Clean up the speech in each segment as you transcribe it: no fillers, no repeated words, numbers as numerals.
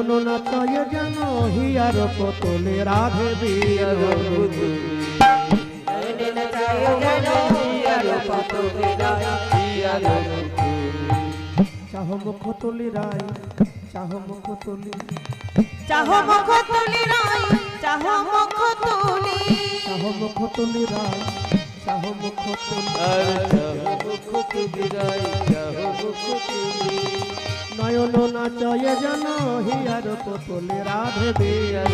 নয়ন নাচয় যেন হিয়ার পুতুলে রাধে বিয়ার পুতুল চাহ মুখ তুলি রায় চাহ মুখ তুলি চাহ মুখ তুলি রায় চাহ মুখ তুলি চাহ মুখ তুলি রায় চাহ মুখ তুলি নয়ন নাচয় যেন হিয়ার পুতুলে রাধে বিয়ার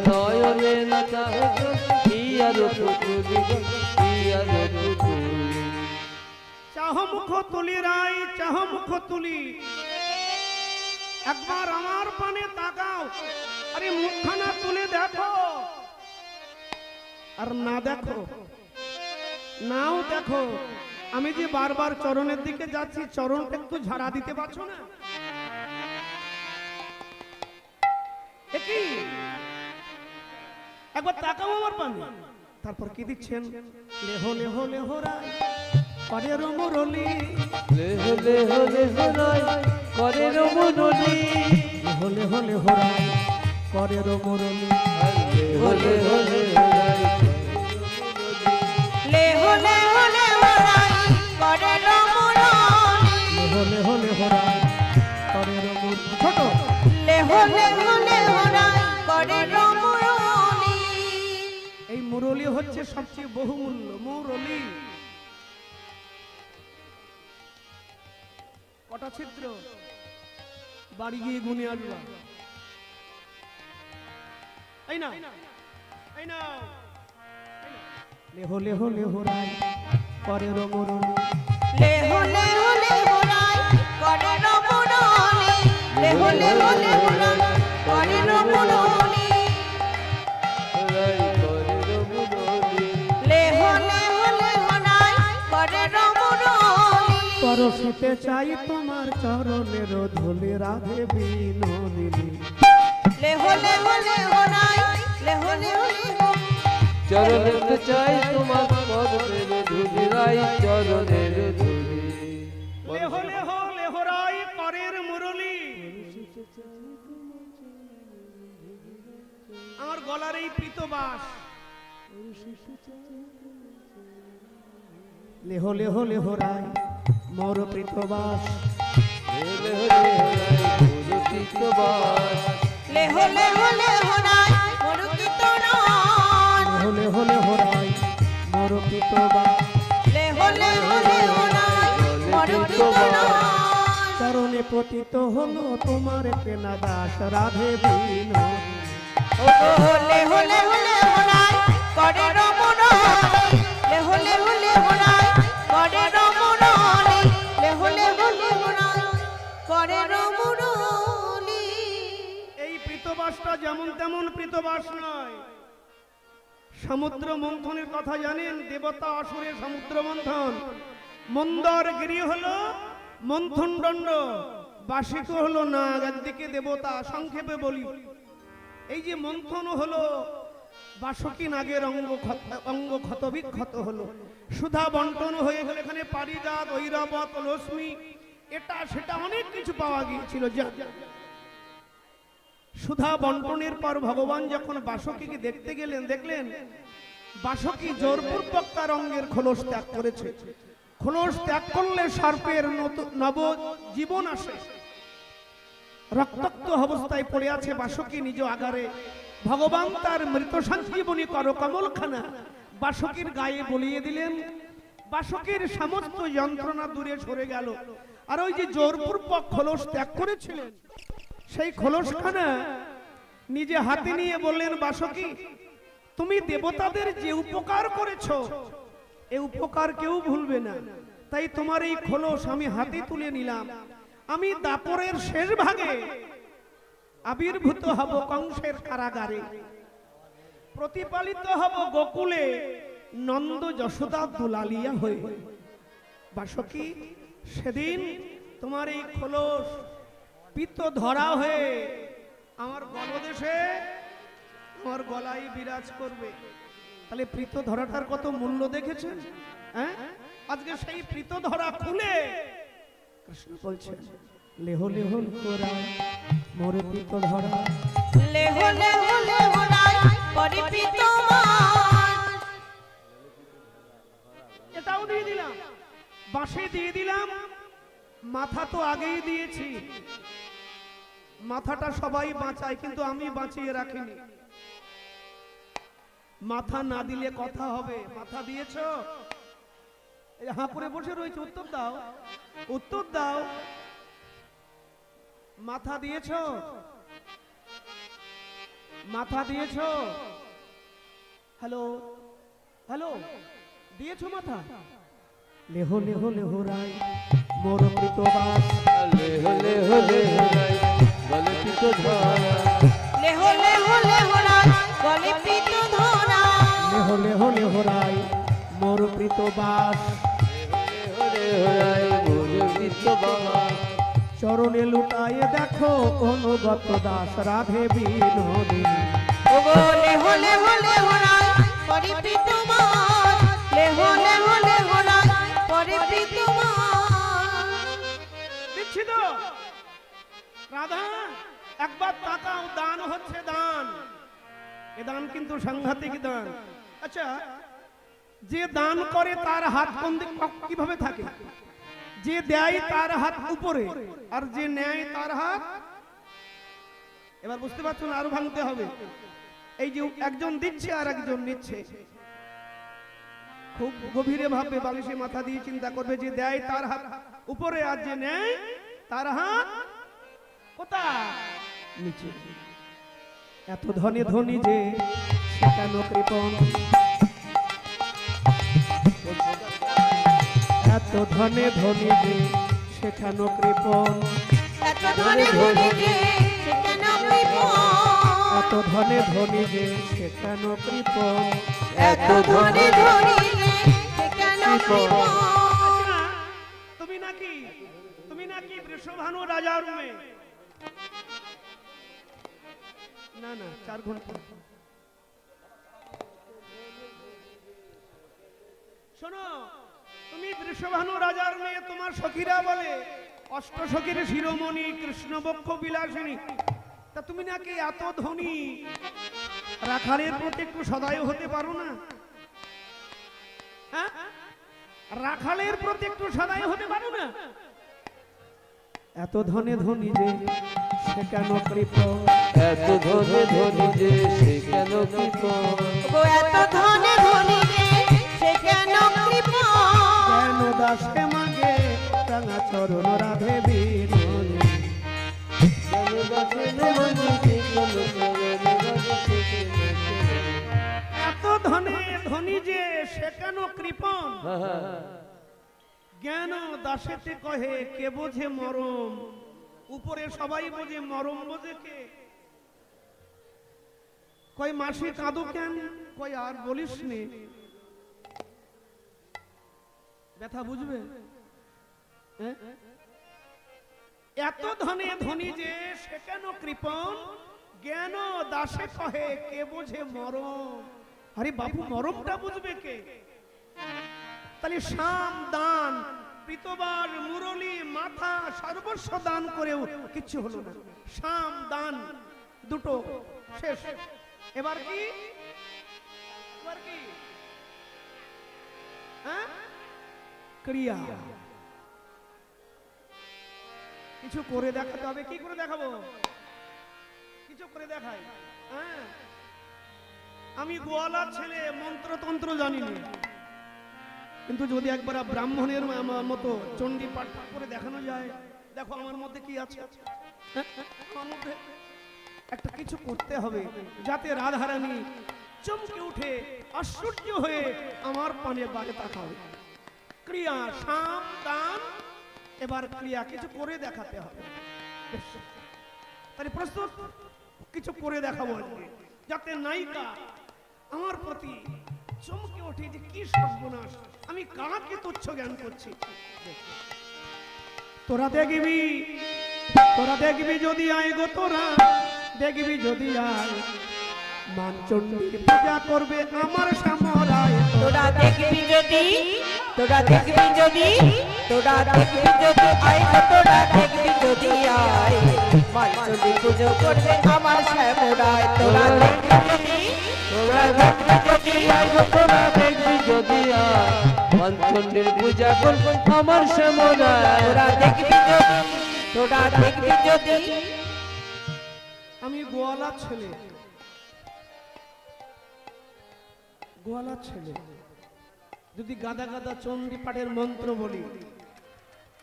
নয়নে নাচায় হিয়ার পুতুলি হিয়ার পুতুলি চাহ মুখ তুলি রায় চাহ মুখ তুলি একবার আমার পানে তাকাও আরে মুখখানা তুলে দেখো আর না দেখো নাও দেখো আমি যে বারবার চরণের দিকে যাচ্ছি চরণটা একটু ঝাড়া দিতে পারছো না একই একবার তাকাও আমার পানে তারপর কি দিচ্ছেন লেহ লেহ লেহ রায় পরের মুরলি লেহ লেহ লেহ রায় করের মুরলি লেহ লেহ লেহ রায় পরের মুরলি লেহ লেহ লেহ রায় লেহ লেহ লেহ রায় করের মুরলি লেহ লেহ লেহ রায় পরের মুরলি ছোট লেহ লেহ লেহ রায় করের মুরলি এই মুরলি হচ্ছে সবচেয়ে বহুমূল্য মুরলি কটা ছিদ্র বাড়ি গিয়ে গুনে আসবা এই না এই না লেহ লেহ লেহ রায় পরের মুরলি লেহ লেহ লেহ রায় করের মুরলি লেহ লেহ লেহ রায় করের মুরলি লেহ লেহ লেহ রায় করের মুরলি পরশিতে চাই তোমার চরণের ধুলি রাধে বিনোদিনী লেহ লেহ লেহ রায় লেহ লেহ লেহ চরণের চাই তোমার পদের ধুলি রাই চরণের ধুলি লেহ লেহ লেহ রায় পরের মুরলি আমার গলার এই প্রীতবাস লেহ লেহ লেহ রায় মোর প্রীতবাস লেহ লেহ রাই পুরকিত বাস লেহ লেহ লেহ রায় মুরুকিত রায় লেহ লেহ লেহ রায় মোর প্রীতবাস লেহ লেহ লেহ রায় মুরুকিত রায় চরণে পতিত হলো তোমার কেনা দাস রাধে বিনোদিনী ও লেহ লেহ লেহ রায় করের মুরলি লেহ লেহ লেহ রায় করের মুরলি লেহ লেহ লেহ রায় করের মুরলি এই প্রীতবাসটা যেমন তেমন প্রীতবাস নয় সমুদ্র মন্থনের কথা জানেন দেবতা অসুরের সমুদ্র মন্থন মন্দর গিরি হলো মন্থন দণ্ড বাসিক হলো নাগ একদিকে দেবতা সংক্ষেপে বলি এই যে মন্থন হলো বাসকী নাগের অঙ্গ ক্ষত বিক্ষত হলো সুধা বন্টন হয়ে গেল এখানে পারিজাত ঐরাবত লক্ষ্মী এটা সেটা অনেক কিছু পাওয়া গিয়েছিল সুধা বন্টনের পর ভগবান যখন বাসকীকে দেখতে গেলেন দেখলেন বাসকী জোরপূর্বক তার অঙ্গের খোলস ত্যাগ করেছে খোলস ত্যাগ করলে সর্পের নব জীবন আসে রক্তাক্ত অবস্থায় পড়ে আছে বাসকী নিজ আগারে ভগবান তার মৃত সঞ্জীবনী কর কমলখানা বাসকীর গায়ে বলিয়ে দিলেন বাসকীর সমস্ত যন্ত্রণা দূরে সরে গেল আর ওই যে জোরপূর্বক খোলস ত্যাগ করেছিলেন সেই খোলসখানা নিজে হাতে নিয়ে বললেন বাসকী তুমি দেবতাদের যে উপকার করেছো এই উপকার কেউ ভুলবে না তাই তোমার এই খোলস আমি হাতে তুলে নিলাম আমি দাপরের শেষ ভাগে আবির্ভূত হব কংসের কারাগারে প্রতিপালিত হব গোকুলে নন্দ যশোদা দুলালিয়া হয়ে বাসকী সেদিন তোমার এই খোলস পিত্ত ধরা হয়ে আমার গলদেশে আমার গলায় বিরাজ করবে তাহলে প্রীত ধরাটার কত মূল্য দেখেছেন হ্যাঁ আজকে সেই প্রীত ধরা খুলে কৃষ্ণ বলছেন লেহ লেহ রায় মোর পিত ধরা। লেহ লেহ লেহ রাই পরিপিত মান। এটাও দিয়ে দিলাম, বাঁশে দিয়ে দিলাম, মাথা তো আগেই দিয়েছি। মাথাটা সবাই বাঁচায়, কিন্তু আমি বাঁচিয়ে রাখিনি। মাথা না দিলে কথা হবে। মাথা দিয়েছো? এই হাঁ করে বসে রয়েছে, উত্তর দাও, উত্তর দাও। মাথা দিয়েছো? মাথা দিয়েছো? হ্যালো হ্যালো, দিয়েছো মাথা? লেহ লেহ লেহ রাই মোর প্রীতবাস। লেহ লেহ লেহ রাই গলে পিত ধরা। লেহ লেহ লেহ রাই গলে পিত ধরা। লেহ লেহ লেহ রাই মোর প্রীতবাস। লেহ লেহ রাই মোর পিত বাস। চরণে লুটায়ে দেখো অনুগত দাস রাধে বিনোদিনী। ওগো লেহ লেহ লেহ রাই পরিপিত মান। লেহ লেহ লেহ রাই পরিপিত মান। দিচ্ছি তো রাধা, একবার তাকাও, দান হচ্ছে দান। এ দান কিন্তু সাংঘাতিক দান। আচ্ছা, যে দান করে তার হাত কোন দিক কিভাবে থাকে? যে দেয় তার হাত উপরে, আর যে নেয় তার হাত, এবার বুঝতে পারছো না? আরো ভাঙতে হবে। এই যে একজন দিচ্ছে আর একজন নিচ্ছে, খুব গভীরে ভাববে, বালিশে মাথা দিয়ে চিন্তা করবে। যে দেয় তার হাত উপরে, আর যে নেয় তার হাত কোথায়? নিচে। এত ধনী ধনী যে সে কেন কৃপণ? এত ধনে ধনী যে সে কেন কৃপণ? এত ধনে ধনে যে সে কেন কৃপণ? এত ধনে ধনী যে সে কেন কৃপণ? এত ধনে ধনে যে সে কেন কৃপণ? আচ্ছা, তুমি নাকি বৃষভানু রাজার মেয়ে? না না, 4 ঘন্টা। শোনো, তুমি বৃষভানু রাজার মেয়ে। তোমার সখীরা বলে অষ্ট সখীর শিরোমণি, কৃষ্ণবক্ষ বিলাসিনী। তা তুমি নাকি এত ধনী, রাখালের প্রতি একটু সদয় হতে পারো না? হ্যাঁ, রাখালের প্রতি একটু সদয় হতে পারো না? এত ধনে ধনী যে সে কেন কৃপণ? এত ধনে ধনী যে সে কেন কৃপণ? ওগো এত ধনে ধনে যে সে কেন কৃপণ? কেন দাসে মাগে রাঙা চরণ রাধে বিনোদিনী। কেন দাসে মাগে কেন চরণ রাধে বিনোদিনী। এত ধনে ধনী যে সে কেন কৃপণ? জ্ঞান দাসেতে কহে কে বোঝে মরম। উপরে সবাই বোঝে, মরম বোঝে কে? কয় মাসি কাঁদো কেন? কয় আর বলিস নে। ব্যথা বুঝবে? হ্যাঁ? এত ধনে ধনী যে সে কেন কৃপণ? জ্ঞান দাসে কহে কে বোঝে মরম। আরে বাবু, মরমটা বুঝবে কে? তাহলে শাম দান, পিতবার, মুরলি, মাথা সর্বস্ব দান করেও কিচ্ছু হলো না। শাম দান দুটো শেষ। এবার কি? এবার কি? হ্যাঁ, ক্রিয়া। কিছু করে দেখাতে হবে। কি করে দেখাবো? কিছু করে দেখাই। হ্যাঁ, আমি গোয়ালার ছেলে, মন্ত্রতন্ত্র জানি না, কিন্তু যদি একবার ব্রাহ্মণের মতো চণ্ডী পাঠ করে দেখানো যায়, দেখো আমার মধ্যে কি আছে। আমার মধ্যে একটা কিছু করতে হবে, যাতে রাধারানী চমকে উঠে আশ্চর্য হয়ে আমার পানে বাড়ে তাকাবে। ক্রিয়া, শাম দান, এবার ক্রিয়া কিছু করে দেখাতে হবে। তাহলে প্রস্তুত? কিছু করে দেখাবো আজকে, যাতে নায়িকা আমার প্রতি চমকে ওঠে যে কি সর্বনাশ, আমি কাকে তুচ্ছ জ্ঞান করছি। তোরা দেখবি, তোরা দেখবি যদি আয় গো, তোরা দেখবি যদি আয়, মানচণ্ডীর পূজা করবে আমার সামরায়। তোরা দেখবি যদি, তোরা দেখবি যদি, তোরা দেখবি যদি আয়, তোরা দেখবি যদি আয়। মাঞ্চলি পুজো করবে আমার শ্যামরায় তোরা দেখবি তোরা দেখবি যদি আয় গো তোরা দেখবি যদি আয় মঞ্চন্ডীর পূজা করবে আমার শ্যামরায় তোরা দেখবি যদি তোরা দেখবি যদি আমি গোয়ালা ছেলে, গোয়ালা ছেলে যদি গাদা গাদা চণ্ডী পাঠের মন্ত্র বলি,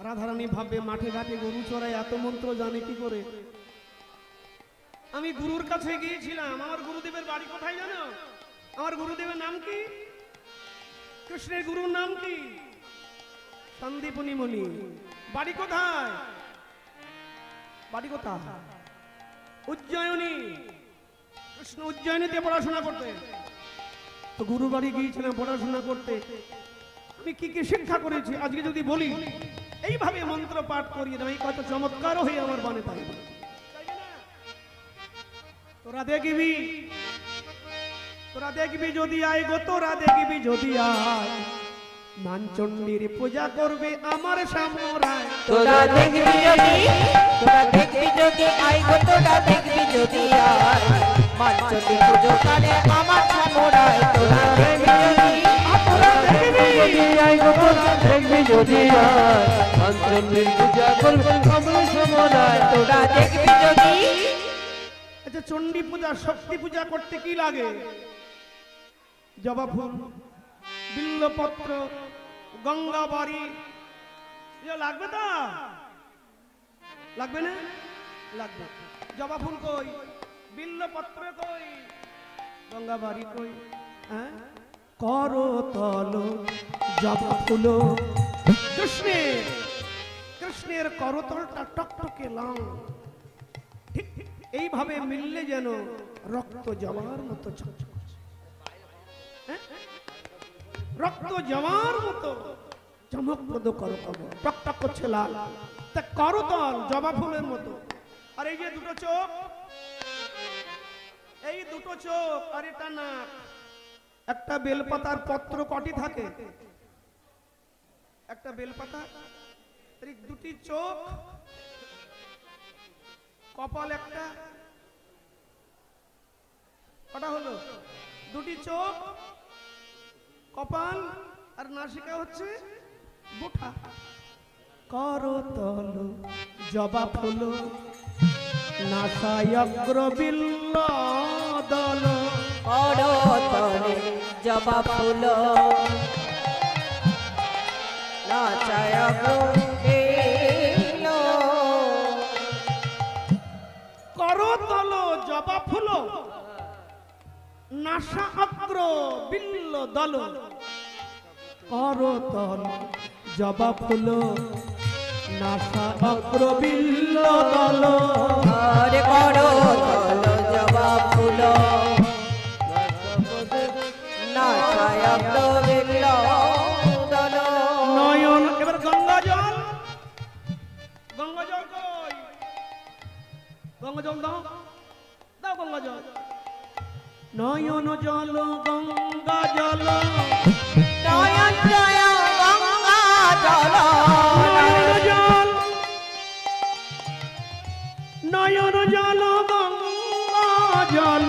রাধারানী ভাববে মাঠে ঘাটে গরু চড়ায় এত মন্ত্র জানে কি করে। আমি গুরুর কাছে গিয়েছিলাম। আমার গুরুদেবের বাড়ি কোথায় জানো? আমার গুরুদেবের নাম কি? কৃষ্ণের গুরুর নাম কি? সন্দীপনী মুনি। বাড়ি কোথায়? বাড়ি কোথায়? উজ্জয়িনী। কৃষ্ণ উজ্জয়িনীতে পড়াশোনা করতে। তো গুরু বাড়ি গিয়েছিলাম পড়াশোনা করতে। আমি কি কি শিক্ষা করেছি আজকে যদি বলি, এইভাবে মন্ত্র পাঠ করিয়ে দেয় কত চমৎকার হয়ে আমার বানে পাই। তোরা দেখবি, তোরা দেখবি যদি আয় গো তোরা দেখবি যদি আয় মানচণ্ডীর পূজা করবে আমার শ্যামরায়। তোরা দেখবি যদি তোরা দেখবি যদি আয় গো তোরা দেখবি যদি আয় মাঞ্চলি পুজো করে আমার শ্যামরায়। তোরা দেখবি যদি তোরা দেখবি যদি আয় গো তোরা দেখবি যদি আয় মঞ্চন্ডীর পূজা করবে আমার শ্যামরায় তোরা দেখবি যদি আচ্ছা, চণ্ডী পূজা শক্তি পূজা করতে কি লাগে? জবা ফুল, বিল্লপত্র, গঙ্গা বাড়ি লাগবে তো? লাগবে না? লাগবে। জবা ফুল কই? বিল্লপত্র কই? গঙ্গা বাড়ি কই? হ্যাঁ, করতল জবা ফুল কৃষ্ণের, কৃষ্ণের করতলটা টকটকে লাল, ঠিক এইভাবে মিললে যেন রক্ত জবার মতো ঝকঝক, রক্ত জবার মতো চমকপ্রদ করতল টকটক করছে লাল, তা করতল জবা ফুলের মতো। আর এই যে দুটো চোখ, এই দুটো চোখ আর এটা নাক। একটা বেলপাতার পত্র কটি থাকে? একটা বেলপাতা, এই দুটি চোখ, কপাল একটা, কটা হলো? দুটি চোখ, কপাল আর নাসিকা হচ্ছে বুঠা। করতল জবা ফুল নাসায় অগ্রবিল্ল দল। করতলে জবা ফুল নাচায় বেল। করতল জবা ফুল নাসা অগ্র বিল্ল দল। করতল জবা ফুল নাসা অগ্র বিল্ল দল। আরে করতল জবা ফুল নাচায় বেল দল। নয়ন, এবার গঙ্গা জল, গঙ্গা জল কই? গঙ্গা জল দাও, দাও গঙ্গা জল। নয়ন জল গঙ্গা জল, নয়ন জয় গঙ্গা জল। নয়ন জল, নয়ন জল গঙ্গা জল।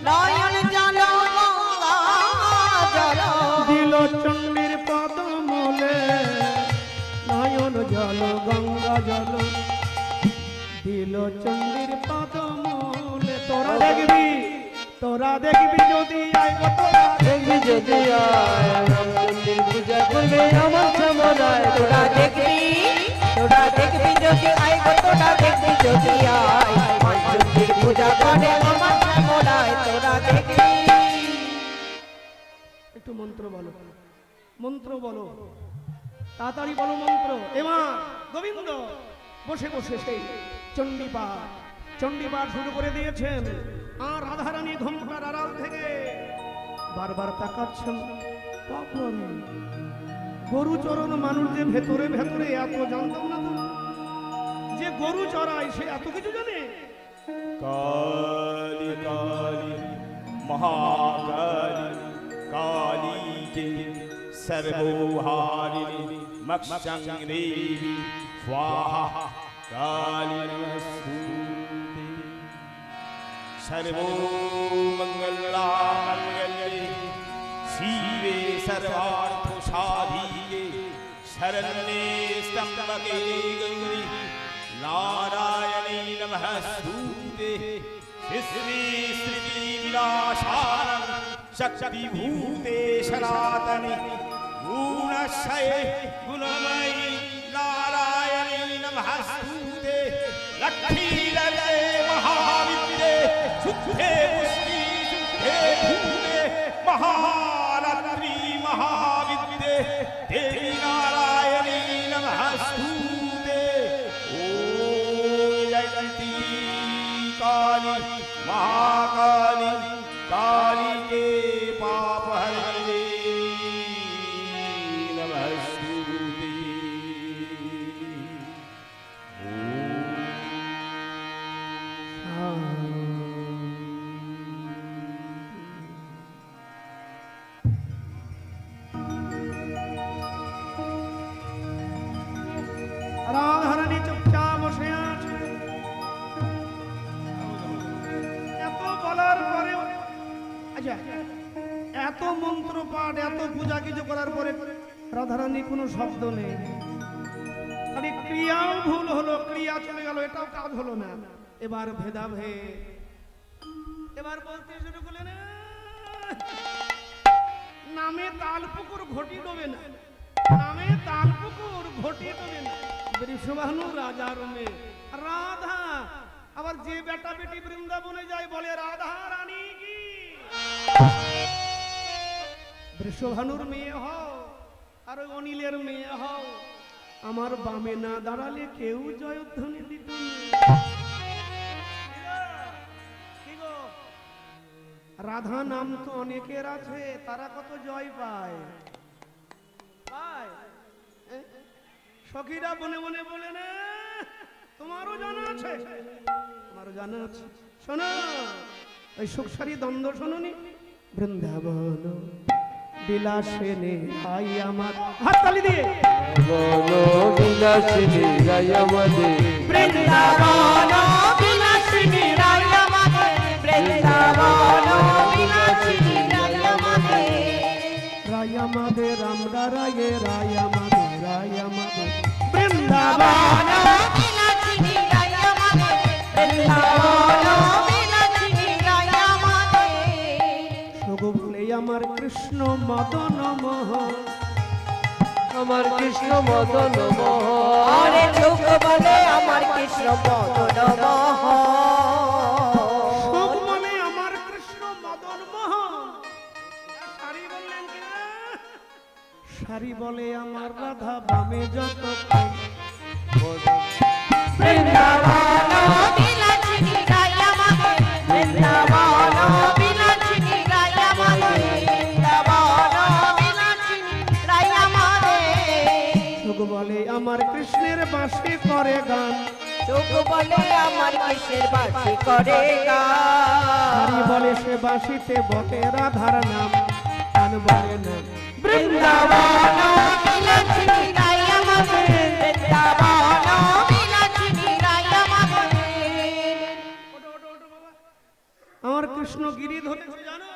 নয়ন জল গঙ্গা জল। দিল চণ্ডীর পদ মূলে নয়ন জল গঙ্গা জল, দিল চণ্ডীর পদ মূলে। তোরা দেখবি, তোরা দেখবি যদি আয় গো তোরা দেখবি যদি আয় মঞ্চন্ডীর পূজা করবে আমার শ্যামরায় তোরা দেখবি তোরা দেখবি যদি আয় গো তোরা দেখবি যদি আয় মঞ্চন্ডীর পূজা করে আমার শ্যামরায়। তোরা দেখবি। একটু মন্ত্র বলো, মন্ত্র বলো, তাড়াতাড়ি বলো মন্ত্র। এমা গোবিন্দ বসে বসে সেই চণ্ডীপাঠ, চণ্ডীপাঠ শুরু করে দিয়েছেন। আর রাধারানী ঘুমটার আড়াল থেকে বারবার তাকাচ্ছেন। কখন গরু চরণ মানুষ যে ভেতরে ভেতরে এত জানতাম না তো, যে গরু চড়ায় সে এত কিছু জানে। काली काली महाकाली काली के सर्वोहारिणी मक्षंग देवी स्वाहा काली नमस्तुते सर्वमङ्गलामङ्गल्ये शिवे सर्वार्थसाधिके शरण्ये त्र्यम्बके गौरी नारायणे नमस्तुते श्री श्रीविलासानं शक्तिभूते सनातने गुणक्षये गुणमयी नारायणे नमस्तुते लक्ष्मीलये महाविद्ये शुद्धे पुष्टि शुद्धे भूते महारात्रि महाविद्ये देवी नारायणे नमस्तुते ॐ जयन्ती काली महाकाली काली के पाप हरे नमस्तुते রাধারানী চুপচাপ বসে আছে। এত বলার পরে আচ্ছা এত মন্ত্র পাঠ এত পূজা কিছু করার পরে রাধারানী কোনো শব্দ নেই, খালি ক্রিয়াও ভুল হলো, ক্রিয়া চলে গেল, এটাও কাজ হলো না। এবার ভেদাভেদ, এবার বলতে শুরু করলেন নামে তালপুকুর ঘটি ডোবে না, নামে তালপুকুর ঘটি ডোবে না। বৃষভানু রাজার মেয়ে রাধা, আবার যে বেটা বেটি বৃন্দাবনে যায় বলে রাধা রানী কি। বৃষভানুর মেয়ে হও আর ওই অনিলের মেয়ে হও, আমার বামে না দাঁড়ালে কেউ জয়ধ্বনি দিত না। কি গো, রাধা নাম তো অনেকের আছে, তারা কত জয় পায় পায়। সখীরা বনে বনে বলে না, তোমারও জানা আছে, তোমারও জানা আছে। শোনো ওই সুখসারী দ্বন্দ্ব শোনোনি, বৃন্দাবন বিলাসিনী আই আমার, হাততালি দিয়ে বলো বিলাসিনী রাই আমাদের, বৃন্দাবন বিলাসিনী রাই আমাদের, বৃন্দাবন বিলাসিনী রাই আমাদের, রায় আমাদের, আমরা রায়ে রায় আমাদের, রায় আমাদের বৃন্দাবন বিলাসিনী রাই আমাদের, বৃন্দাবন বিলাসিনী রাই আমাদের। সগো বলে আমার কৃষ্ণ মদন মোহন, আমার কৃষ্ণ মদন মোহন, আরে চোখ বলে আমার কৃষ্ণ মদন মোহন, সগ বলে আমার কৃষ্ণ মদন মোহন। সারি বললেন কি না, সারি বলে আমার রাধা বামে যত বৃন্দাবন বিলাসিনী রাই আমাদের, বৃন্দাবন বিলাসিনী রাই আমাদের, বৃন্দাবন বিলাসিনী রাই আমাদের। সগ বলে আমার কৃষ্ণের বাঁশি করে গান, চোখ বলে আমার কৃষ্ণের বাঁশি করে সারি গান, বলে সে বাঁশিতে বটে রাধার নাম, গান বলে না বৃন্দাবন বিলাসিনী রাই আমাদের, বৃন্দাবন বিলাসিনী রাই আমাদের। আমার কৃষ্ণ গিরি ধরেছে জানো,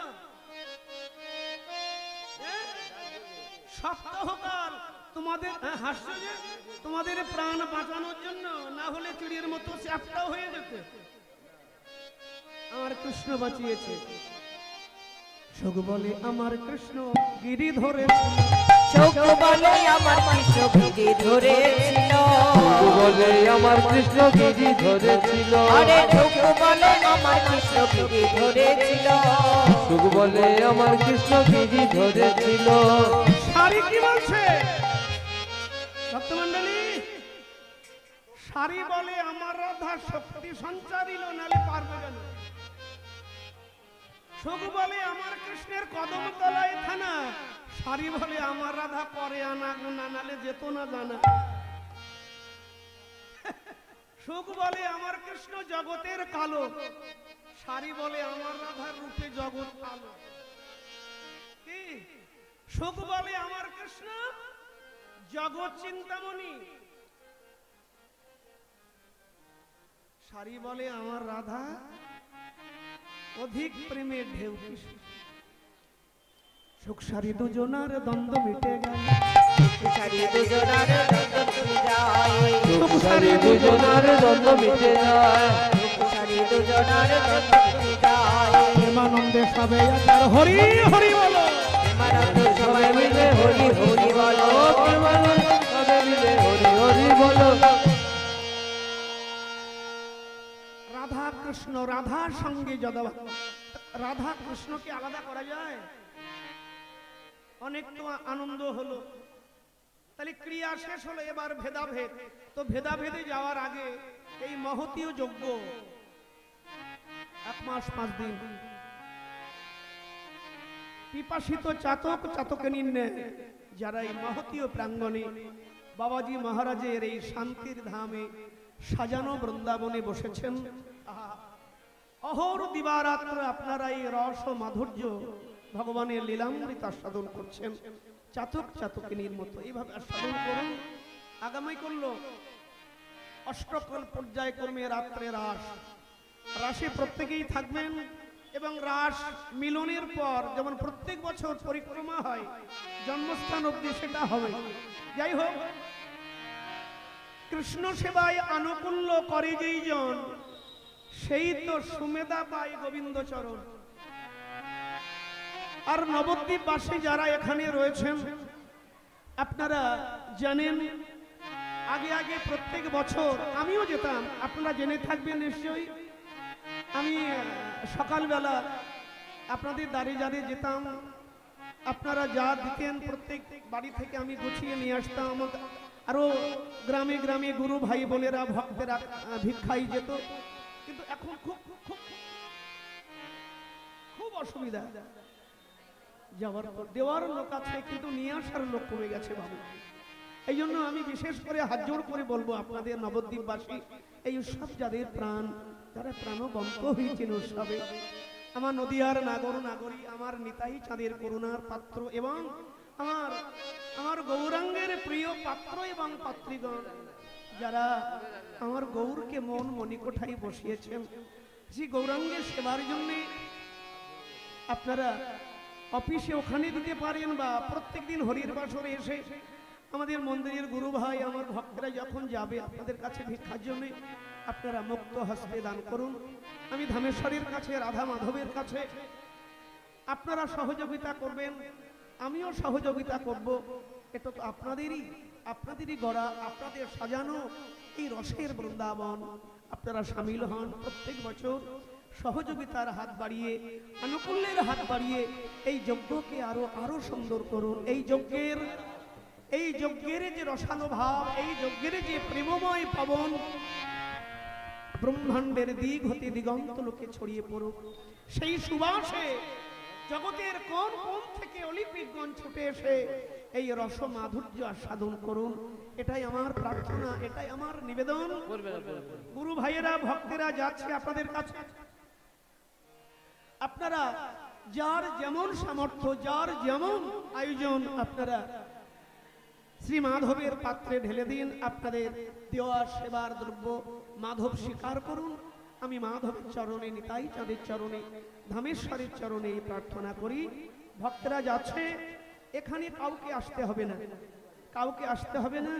সপ্তাহকাল তোমাদের হাস্য যে তোমাদের প্রাণ বাঁচানোর জন্য, না হলে চিড়ির মতো চ্যাপটা হয়ে যেত। আমার কৃষ্ণ বাঁচিয়েছে। সগ বলে আমার কৃষ্ণ গিরি ধরেছে, চোখ বলে আমার কৃষ্ণ গিরি ধরেছিল, বলে আমার কৃষ্ণ গিরি ধরেছিল, আরে চোখ বলে আমার কৃষ্ণ গিরি ধরেছিল, সুখ বলে আমার কৃষ্ণ গিরি ধরেছিল। সারি কি বলছে ভক্তমণ্ডলী, সারি বলে আমার রাধা শক্তি সঞ্চারিল, নালে পারবে কেন। সগ বলে আমার কৃষ্ণের কদম তলায় থানা, সারি বলে আমার রাধা করে আনা গুনা, নালে যেত না জানা। সুখ বলে আমার কৃষ্ণ জগতের কালো, সারি বলে আমার রাধার রূপে জগৎ কালো। কি সুখ বলে আমার কৃষ্ণ জগৎ চিন্তামণি, সারি বলে আমার রাধা অধিক প্রেমের ঢেউ কিসে? সুখ সারি দুজনার দ্বন্দ্ব মিটে গেল, সারি দুজনার দ্বন্দ্ব মিটে যায়, সুখ সারি দুজনার দ্বন্দ্ব মিটে যায়, সারি দুজনার দ্বন্দ্ব মিটে যায়। প্রেমানন্দে সবে একবার হরি হরি বলো, প্রেমানন্দ সবাই মিলে হরি হরি বলো, প্রেমানন্দ সবে মিলে হরি হরি বলো। রাধা কৃষ্ণ রাধার সঙ্গে যদবা, রাধা কৃষ্ণকে আলাদা করা যায়? অনেক তো আনন্দ হলো, তাহলে ক্রিয়া শেষ হলো, এবার ভেদাভেদ। তো ভেদাভেদে যাওয়ার আগে এই মহতীয় যজ্ঞ 1 মাস 5 দিন পিপাসিত চাতক চাতকিনীর ন্যায় যারা এই মহতীয় প্রাঙ্গণে বাবাজি মহারাজের এই শান্তির ধামে সাজানো বৃন্দাবনে বসেছেন, আহা, অহর দিবারাত্র আপনারা এই রস ও মাধুর্য ভগবানের লীলামৃত আস্বাদন করছেন চাতক চাতকিনীর মতো। এইভাবে আস্বাদন করুন। আগামী করলো অষ্টকল পর্যায়ক্রমে রাত্রে রাস, রাসে প্রত্যেকেই থাকবেন এবং রাস মিলনের পর যেমন প্রত্যেক বছর পরিক্রমা হয় জন্মস্থান অবধি সেটা হবে। যাই হোক, কৃষ্ণ সেবায় আনুকূল্য করে যেই জন সেই তো সুমেধা পায় গোবিন্দ চরণ। আর নবদ্বীপবাসী যারা এখানে রয়েছেন আপনারা জানেন, আগে আগে প্রত্যেক বছর আমিও যেতাম, আপনারা জেনে থাকবেন নিশ্চয়ই। আমি সকালবেলা আপনাদের দাঁড়িয়ে দাঁড়িয়ে যেতাম, আপনারা যা দিতেন প্রত্যেক বাড়ি থেকে আমি গুছিয়ে নিয়ে আসতাম। আরো গ্রামে গ্রামে গুরু ভাই বোনেরা ভক্তেরা ভিক্ষাই যেত, কিন্তু এখন খুব খুব খুব অসুবিধা। যাওয়ার পর দেওয়ার লোক আছে কিন্তু নিয়ে আসার লোক কমে গেছে বাবু। এই জন্য আমি বিশেষ করে হাত জোড় করে বলবো আপনাদের নবদ্বীপবাসী, এই উৎসব যাদের প্রাণ, যারা প্রাণবন্ত হয়েছেন উৎসবে, আমার নদিয়ার নাগর নাগরী, আমার নিতাই চাঁদের করুণার পাত্র এবং আমার গৌরাঙ্গের প্রিয় পাত্র এবং পাত্রীগণ, যারা আমার গৌরকে মন মণিকোঠায় বসিয়েছেন, সেই গৌরাঙ্গের সেবার জন্য আপনারা অফিসে ওখানে দিতে পারেন বা প্রত্যেকদিন হরির বাসরে এসে আমাদের মন্দিরের গুরু ভাই আমার ভক্তরা যখন যাবে আপনাদের কাছে ভিক্ষার জন্য, আপনারা মুক্ত হস্তে দান করুন। আমি ধামেশ্বরের কাছে, রাধা মাধবের কাছে আপনারা সহযোগিতা করবেন, আমিও সহযোগিতা করব। এটা তো আপনাদেরই গড়া, আপনাদের সাজানো এই রসের বৃন্দাবন। আপনারা সামিল হন, প্রত্যেক বছর সহযোগিতার হাত বাড়িয়ে, আনুকূল্যের হাত বাড়িয়ে এই যজ্ঞকে আরো সুন্দর করুন। এই যজ্ঞের যে রসানুভাব, এই যজ্ঞের যে প্রেমময় পাবন ব্রহ্মাণ্ডের দিক হতে দিগন্ত লোকে ছড়িয়ে পড়ুক। সেই সুবাসে জগতের কোন কোন থেকে অলিম্পিকগণ ছুটে এসে এই রস মাধুর্য আস্বাদন করুন। এটাই আমার প্রার্থনা, এটাই আমার নিবেদন। গুরু ভাইয়েরা ভক্তেরা যাচ্ছে আপনাদের কাছে, আপনারা যার যেমন সামর্থ্য, যার যেমন আয়োজন, আপনারা শ্রী মাধবের পাত্রে ঢেলে দিন। আপনাদের দেওয়া সেবার দ্রব্য মাধব স্বীকার করুন। আমি মাধবের চরণে, নিতাই চাঁদের চরণে, ধামেশ্বরের চরণে প্রার্থনা করি। ভক্তরা যাচ্ছে, এখানে কাউকে আসতে হবে না, কাউকে আসতে হবে না।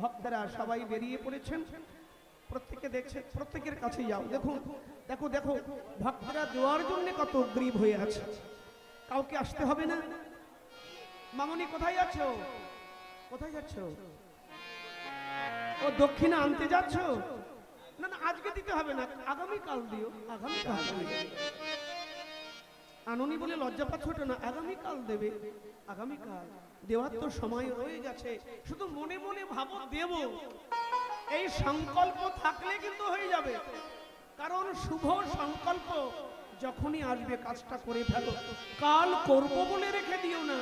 ভক্তরা সবাই বেরিয়ে পড়েছেন, প্রত্যেকে দেখছে, প্রত্যেকের কাছে যাও। দেখুন, দেখো দেখো ভক্তরা দেওয়ার জন্য কত গ্রীব হয়ে আছে। কাউকে আসতে হবে না। মামনি কোথায় যাচ্ছ? কোথায় যাচ্ছ? ও দক্ষিণা আনতে যাচ্ছ? না না, আজকে দিতে হবে না, আগামীকাল দিও। আগামীকাল আননি বলে লজ্জা পাচ্ছ না, আগামীকাল দেবে। আগামীকাল দেওয়ার তো সময় রয়ে গেছে, শুধু মনে মনে ভাবো দেব, এই সংকল্প থাকলে কিন্তু হয়ে যাবে। কারণ শুভ সংকল্প যখনই আসবে কাজটা করে ফেলো। কাল করব বলে রেখে দিও না,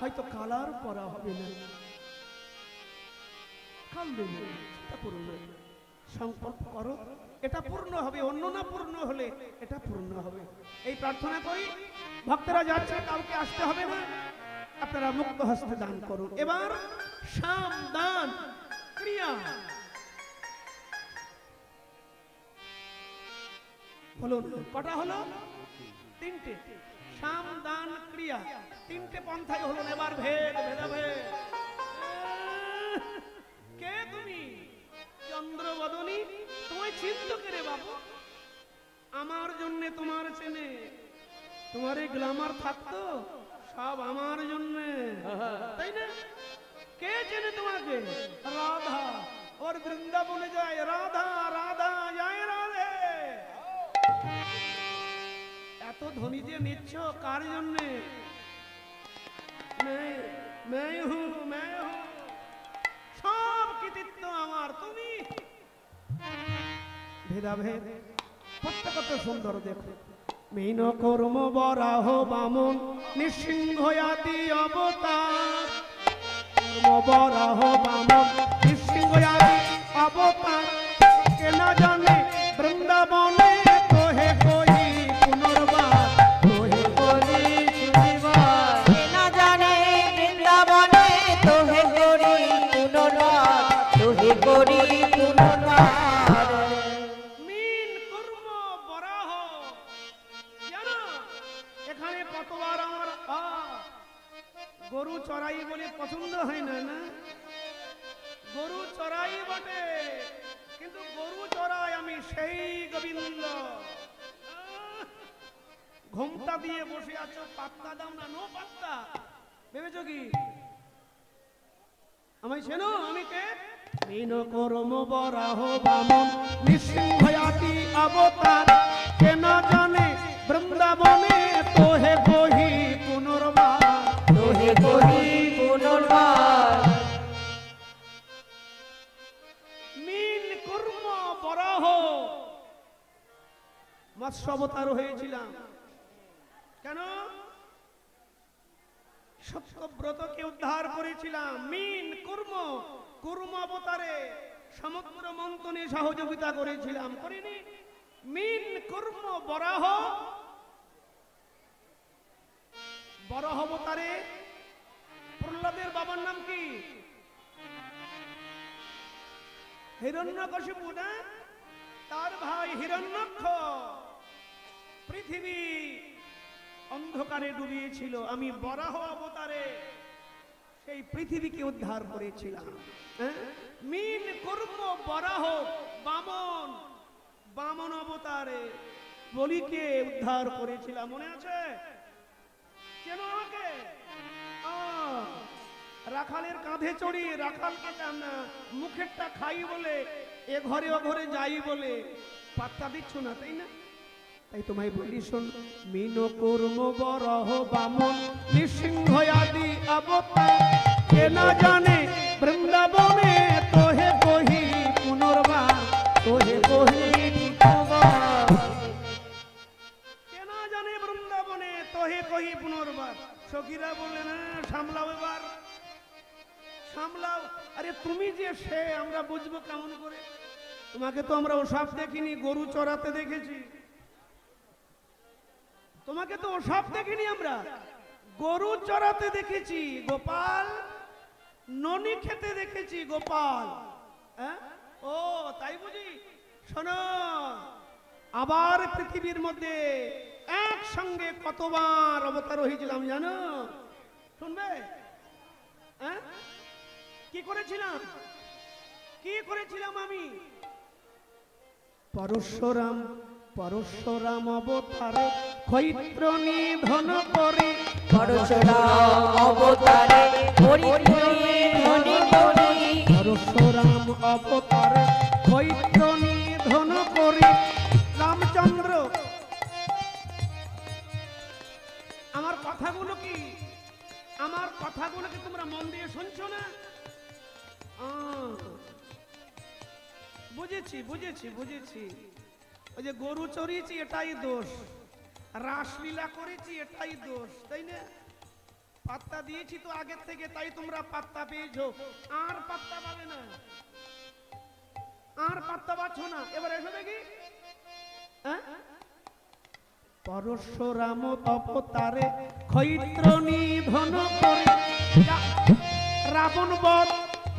হয়তো কাল আর করা হবে না। কাল দেবে, এটা পূর্ণ সংকল্প করো, এটা পূর্ণ হবে। অন্য না পূর্ণ হলে এটা পূর্ণ হবে, এই প্রার্থনা করি। ভক্তরা যাচ্ছে, কাউকে আসতে হবে না, আপনারা মুক্ত হস্তে দান করুন। এবার সাম দান ক্রিয়া। হলো না। কটা হলো? তিনটে। সাম দান ক্রিয়া তিনটে পন্থায় হলো না। এবার ভেদ ভেদাভেদ। কে তুমি? চন্দ্রবদনী। তোমায় চিনতো কে রে বাবু? আমার জন্য তোমার চেনে। তোমার এই গ্লামার থাকতো সব আমার জন্য, তাই না? কে চেনে তোমাকে? রাধা। ওর বৃন্দাবনে যায় রাধা রাধা যায় রাধে। এত ধনী যে নিচ্ছ কার জন্য? मैं हूं। সব কৃতিত্ব আমার। তুমি ভেদাভেদ কত সুন্দর দেখো। মীন কর্ম বরাহ বামন নৃসিংহ আদি অবতার। কর্ম বরাহ বামন নৃসিংহ আদি অবতার। কে না জানে বৃন্দাবনে তোহে কই পুনর্বার। তোহে করি শুনিবার। কে না জানে বৃন্দাবনে তোহে করি পুনর্বার, তোহে করি পুনর্বার। মীন কর্ম বরাহ। জানো এখানে কতবার আমার গরু চড়াই বলে পছন্দ হয় না, না? গরু চড়াই বটে, কিন্তু গরু চড়াই আমি সেই গোবিন্দ। ঘোমটা দিয়ে বসে আছো, পাত্তা দাও না। নো পাত্তা। ভেবেছো কি আমায় চেনো? আমি কে? মীন কর্ম বরাহ বামন নৃসিংহ আদি অবতার। কে না জানে বৃন্দাবনে তোহে কহি পুনর্বার। তোহে করি পুনর্বার। মীন কর্ম বরাহ। মৎস্য অবতার হয়েছিলাম কেন? সত্যব্রতকে উদ্ধার করেছিলাম। মীন কর্ম অবতারে সমুদ্র মন্থনে সহযোগিতা করেছিলাম, করিনি? মীন কর্ম বরাহ। বরাহ অবতারে প্রহ্লাদের বাবার নাম কি? হিরণ্যকশিপু না? তার ভাই হিরণ্যাক্ষ পৃথিবী অন্ধকারে ডুবিয়েছিল। আমি বরাহ অবতারে সেই পৃথিবীকে উদ্ধার করেছিলাম। মীন কর্ম বরাহ বামন অবতারে বলিকে উদ্ধার করেছিলাম, মনে আছে? কেন আমাকে? রাখালের কাঁধে চড়ি, রাখালকে মুখেরটা খাই বলে, এ ঘরে ও ঘরে যাই বলে পাত্তা দিচ্ছ না, তাই না? তাই তোমায় বলি শোন। মীন কর্ম বরাহ বামন নৃসিংহ আদি অবতার। কে না জানে বৃন্দাবনে তোহে কহি পুনর্বার। তোহে কহি পুনর্বার। কে না জানে বৃন্দাবনে তোহে কহি পুনর্বার। সখীরা বলে না সামলাও, এবার সামলাও। আরে তুমি যে সে আমরা বুঝবো কেমন করে? তোমাকে তো আমরা ওসব দেখিনি, গরু চড়াতে দেখেছি। তোমাকে তো ওসব দেখিনি, আমরা গরু চড়াতে দেখেছি। গোপাল ননি খেতে দেখেছি। গোপাল ও তাই বুঝি? শোনো, আবার পৃথিবীর মধ্যে একসঙ্গে কতবার অবতার হয়েছিলাম জানো? শুনবে? কি করেছিলাম আমি? পরশুরাম অবতারে ক্ষৈত্র নিধন করে। পরশুরাম অবতারে ক্ষৈত্র নিধন করে। পরশুরাম অবতারে ক্ষৈত্র নিধন করে। রামচন্দ্র, আমার কথাগুলো কি তোমরা মন দিয়ে শুনছো না? বুঝেছি। ওই যে গরু চড়িয়েছি এটাই দোষ, রাসলীলা করেছি এটাই দোষ, তাই না? পাত্তা দিয়েছি তো আগের থেকে, তাই তোমরা পাত্তা পেয়েছো। আর পাত্তা পাবে না, আর পাত্তা পাচ্ছ না। এবার এসো দেখি। পরশুরাম অবতারে ক্ষৈত্র নিধন করে। রাবণ বধ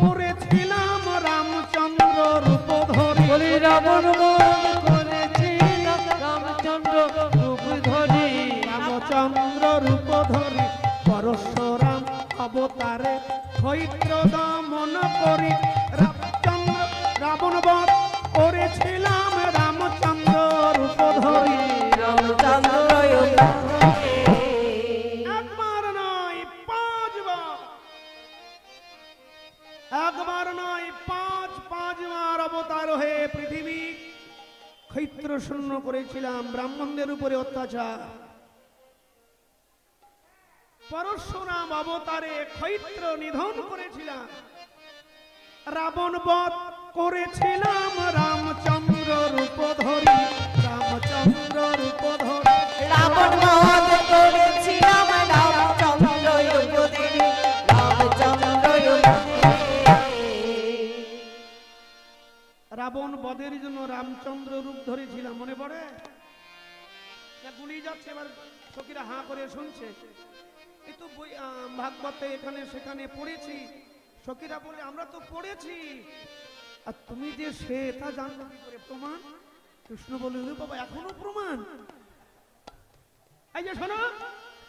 করেছিলাম রামচন্দ্র রূপ ধরে। রাবণ বধ করেছিলাম অবতারে ক্ষৈত্র দমন করি রামচন্দ্র রাবণ বধ করেছিলাম রামচন্দ্র রূপ ধরি। রামচন্দ্র একবার নয় পাঁচবার, একবার নয় পাঁচবার অবতার হয়ে পৃথিবী ক্ষৈত্র শূন্য করেছিলাম, ব্রাহ্মণদের উপরে অত্যাচার। পরশুরাম অবতারে ক্ষৈত্র নিধন করেছিলাম, রাবণ বধ করেছিলাম রামচন্দ্র রূপ ধরি, রামচন্দ্র রূপ ধরি। রাবণ বধ করেছিলাম রামচন্দ্র যুগধরি, রামচন্দ্র রাবণ বধের জন্য রামচন্দ্র রূপ ধরেছিলাম, মনে পড়ে না? গুলি যাচ্ছে, এবার সখীরা হাঁ করে শুনছে। এই তো বই ভাগবতে এখানে সেখানে পড়েছি। সখীরা বলে আমরা তো পড়েছি, আর তুমি যে সে তা জানলো কি করে? প্রমাণ? কৃষ্ণ বলে বাবা এখনো প্রমাণ। এই যে শোনো,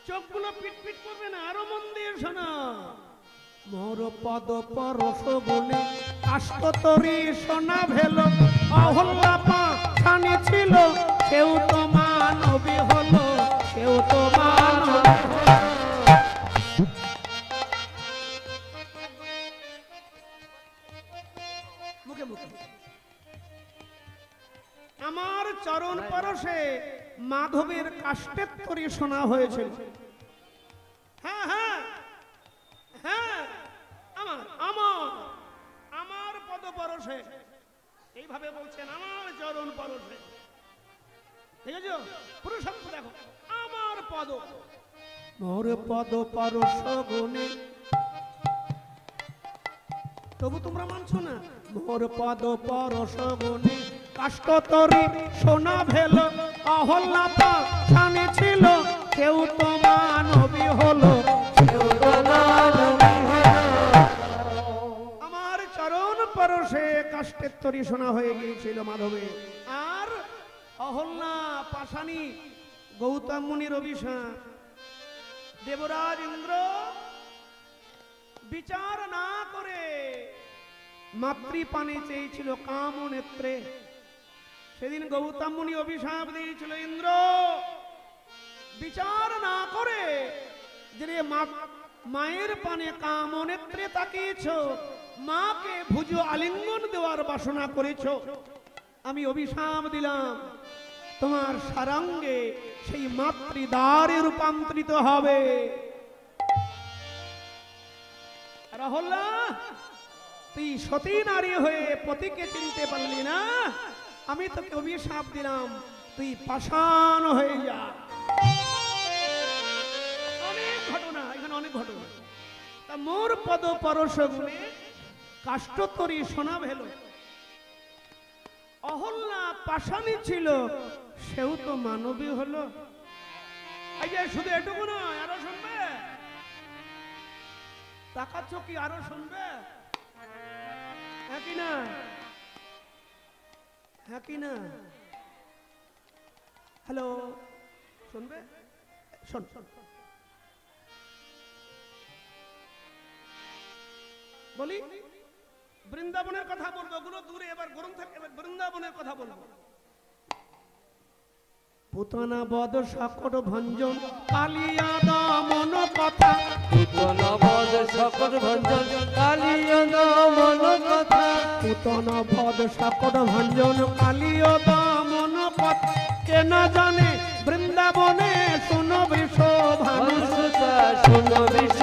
চোখগুলো পিট পিট করবে না, আরো মন দিয়ে শোনো। মোর পদ পরশ গুণে কাষ্টতরি সোনা ভেল, অহল্যা পানি ছিল, সেও তো মানবী হলো, সেও তো মানব। মুখে মুখে আমার চরণ পরশে মাধবের কাষ্টের তরি শোনা হয়েছিল। হ্যাঁ হ্যাঁ হ্যাঁ, আমার আমার আমার পদ পরশে, এইভাবে বলছেন আমার চরণ পরশে। ঠিক আছে, পুরুষত্ব দেখো, আমার পদ, মোর পদ পরশ গুণে। তবু তোমরা মানছো না? মোর পদ পরশ গুণে কাষ্টতরি সোনা ভেল, অহল্যা পানি ছিল, কেউ তো মানবী হলো, কেউ তো মানবী হলো। আমার চরণ পরশে কাষ্টের তরি সোনা হয়ে গিয়েছিল মাধবে। আর অহল্যা পাশানি গৌতম মুনির অভিশাপ। দেবরাজ ইন্দ্র বিচার না করে মাতৃপানে চেয়েছিল কাম নেত্রে। সেদিন গৌতম মুনি অভিশাপ দিয়েছিল, ইন্দ্র বিচার না করে যে মায়ের পানে কাম নেত্রে তাকিয়েছ, মাকে ভুজ আলিঙ্গন দেওয়ার বাসনা করেছ, আমি অভিশাপ দিলাম তোমার সারাঙ্গে সেই মাতৃদ্বারে রূপান্তরিত হবে। রাহুল্লা, তুই সতী নারী হয়ে পতিকে চিনতে পারলি না, আমি তোকে অভিশাপ দিলাম, তুই পাষাণ হয়ে যা। অনেক ঘটনা এখানে, অনেক ঘটনা। তা মোর পদ পরশ গুণে কাষ্ঠতরি সোনা ভেল, অহল্যা পাষাণী ছিল, সেও তো মানবী হলো। এই যে শুধু এটুকু নয়, আরো শুনবে? তাকাচ্ছ কি? আরো শুনবে? হ্যাঁ কি না? হ্যাঁ কি না? হ্যালো, শুনবে? শোন শোন, বলি বৃন্দাবনের কথা বলবো, ওগুলো দূরে, এবার গ্রন্থ, এবার বৃন্দাবনের কথা বলবো। পুতনা বদ সকট ভঞ্জন কালিয়া দমন কথা, পুতনা বদ সকট ভঞ্জন কালিয়া দমন কথা, পুতনা বদ সকট ভঞ্জন কালিয়া দমন কথা। কে না জানে বৃন্দাবনে শুনো বৃষ ভানুসুতা, শুনো বৃষ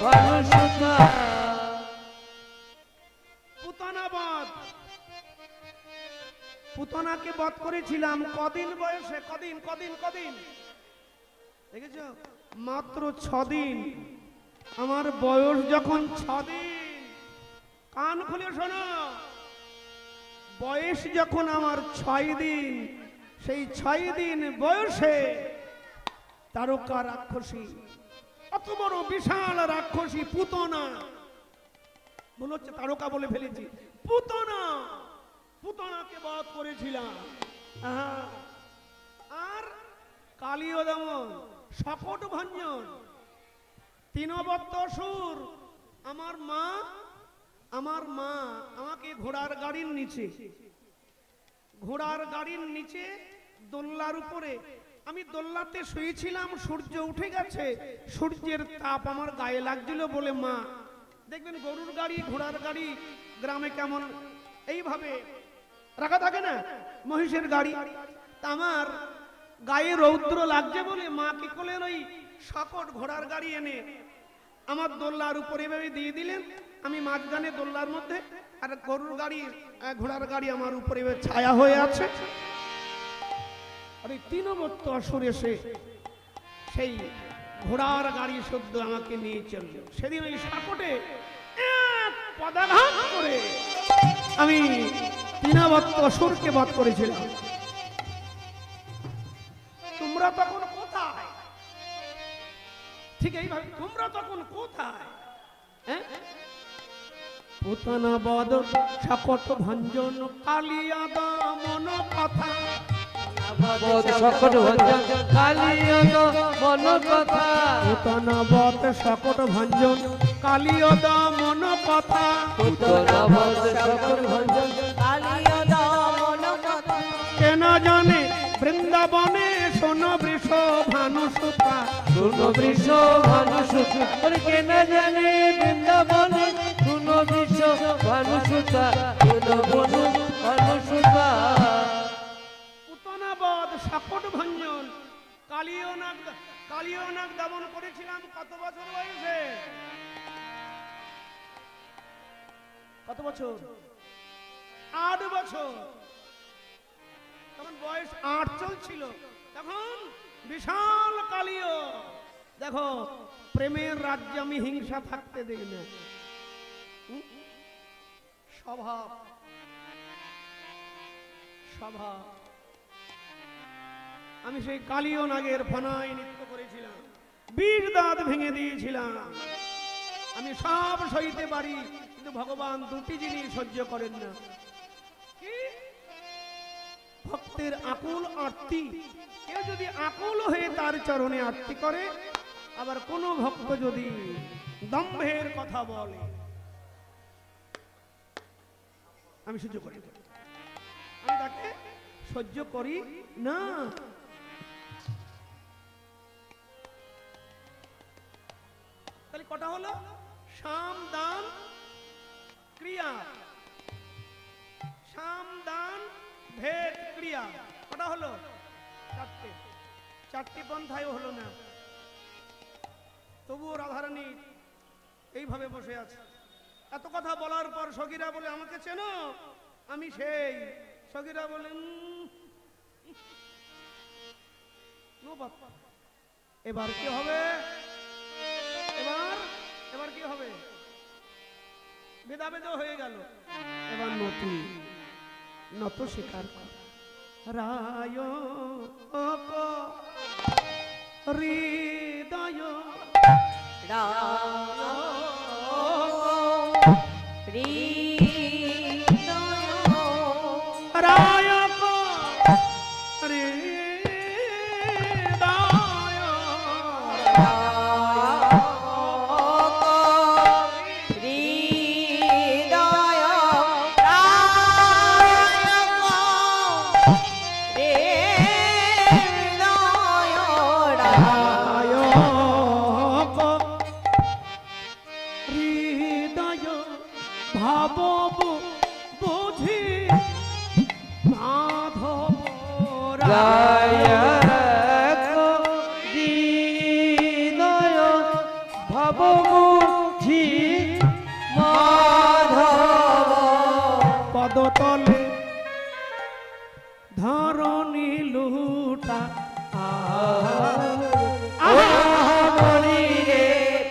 ভানুসুতা। পুতনা বধ, পুতনাকে বধ করেছিলাম কদিন বয়সে? কদিন কদিন কদিন দেখেছ? মাত্র 6 দিন। আমার বয়স যখন 6 দিন, কান খুলে শোনো, বয়স যখন আমার 6 দিন, সেই 6 দিন বয়সে তারকা রাক্ষসী, অত বড় বিশাল রাক্ষসী পুতনা, মনে হচ্ছে তারকা বলে ফেলেছি, পুতনা, পুতনাকে বধ করেছিলাম। আর কালীয় দমন, সকট ভঞ্জন, তিনবত্ত সুর আমার মা আমাকে ঘোড়ার গাড়ির নিচে দোল্লার উপরে, আমি দোল্লাতে শুয়েছিলাম, সূর্য উঠে গেছে, সূর্যের তাপ আমার গায়ে লাগছিল বলে মা, দেখবেন গরুর গাড়ি ঘোড়ার গাড়ি গ্রামে কেমন এইভাবে রাখা থাকে না, মহিষের গাড়ি, তা আমার গায়ে রৌদ্র লাগছে বলে মা কি করলেন, ওই সকট ঘোড়ার গাড়ি এনে আমার দোল্লার উপরে এভাবে দিয়ে দিলেন, আমি মাঝখানে দোল্লার মধ্যে, আর গরুর গাড়ি ঘোড়ার গাড়ি আমার উপরে ছায়া হয়ে আছে। আর এই তিনবত্ত অসুর এসে সেই ঘোড়ার গাড়ি শুদ্ধ আমাকে নিয়ে চলল। সেদিন ওই সাকটে এক পদাঘাত করে আমি তিনবত্ত অসুরকে বধ করেছিলাম। তোমরা তখন কোথায়? ঠিক এইভাবে তোমরা তখন কোথায়? পুতনা বদ সকট ভঞ্জন কালিয়া দমন কথা, সকট ভঞ্জন কালিয়া মন কথা, পুতনা বদ সকট ভঞ্জন কালিয়া দমন কথা, পুতনা বদ সকট ভঞ্জন কালিয়া দমন কথা, কেন জানে বৃন্দাবনে শোনো বৃষ ভানুসুতা, শুনো বৃষ ভানুসুতা, কেন জানে বৃন্দাবনে শুনো বৃষ ভানুসুতা, শুনো বনু ভানুসুতা। পুতনাবধ সকট ভঞ্জন কালিয়নাগ দমন করেছিলাম কত বছর বয়সে? কত বছর? 8 বছর। তখন বয়স 8 চলছিল, তখন বিশাল কালিয়। দেখো প্রেমের রাজ্যে আমি হিংসা থাকতে দেই না, স্বভাব আমি সেই কালিয় নাগের ফনায় নৃত্য করেছিলাম, বীর দাঁত ভেঙে দিয়েছিলাম। আমি সব সইতে পারি, কিন্তু ভগবান দুটি জিনিস সহ্য করেন না, কি? ভক্তের আকুল আরতি। কেউ যদি আকুল হয়ে তার চরণে আরতি করে, আবার কোন ভক্ত যদি দম্ভের কথা বলে, আমি সহ্য করি না, আমি তাকে সহ্য করি না। তাহলে কটা হলো? সাম দান ক্রিয়া, সাম দান ভেদ ক্রিয়া, কটা হলো? 4টে পন্থায় হলো না, তবুও রাধারানী এইভাবে বসে আছে। এত কথা বলার পর সগীরা বলে, আমাকে চেনো? আমি সেই। সগীরা বলেন, এবার কি হবে? এবার কি হবে? ভেদাভেদ হয়ে গেল। এবার নত স্বীকার কর। রায় হৃদয় রায় পদতলে ধরণী লুটা মরি রে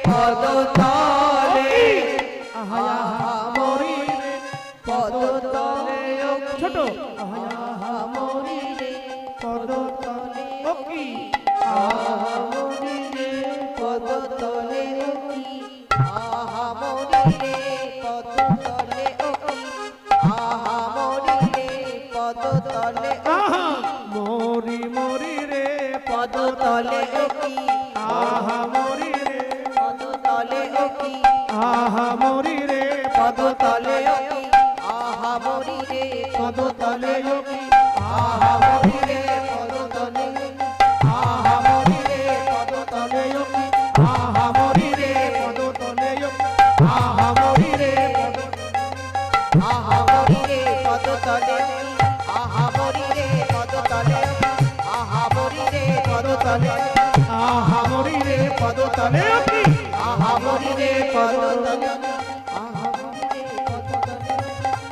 পদতলে, মরি রে পদতলে ছোট মরি রে পদতলে কি মরি রে পদতলে কি, আহা মরি রে পদতলে কি, আহা মরি রে পদতলে, আহা মরি মরি রে পদতলে কি, আহা মরি রে পদতলে আহা মরি রে পদতলে অকি আহা মরি রে পদতলে যোগী আহা মরি রে পদতলে আহা মরি রে পদতলে যোগী আহা মরি রে পদতলে যোগী আহা মরি রে আহা মরি রে পদতলে আহা মরি রে পদতলে আহা মরি রে পদতলে আহা মরি রে পদতলে যোগী আহা মরি রে পদতলে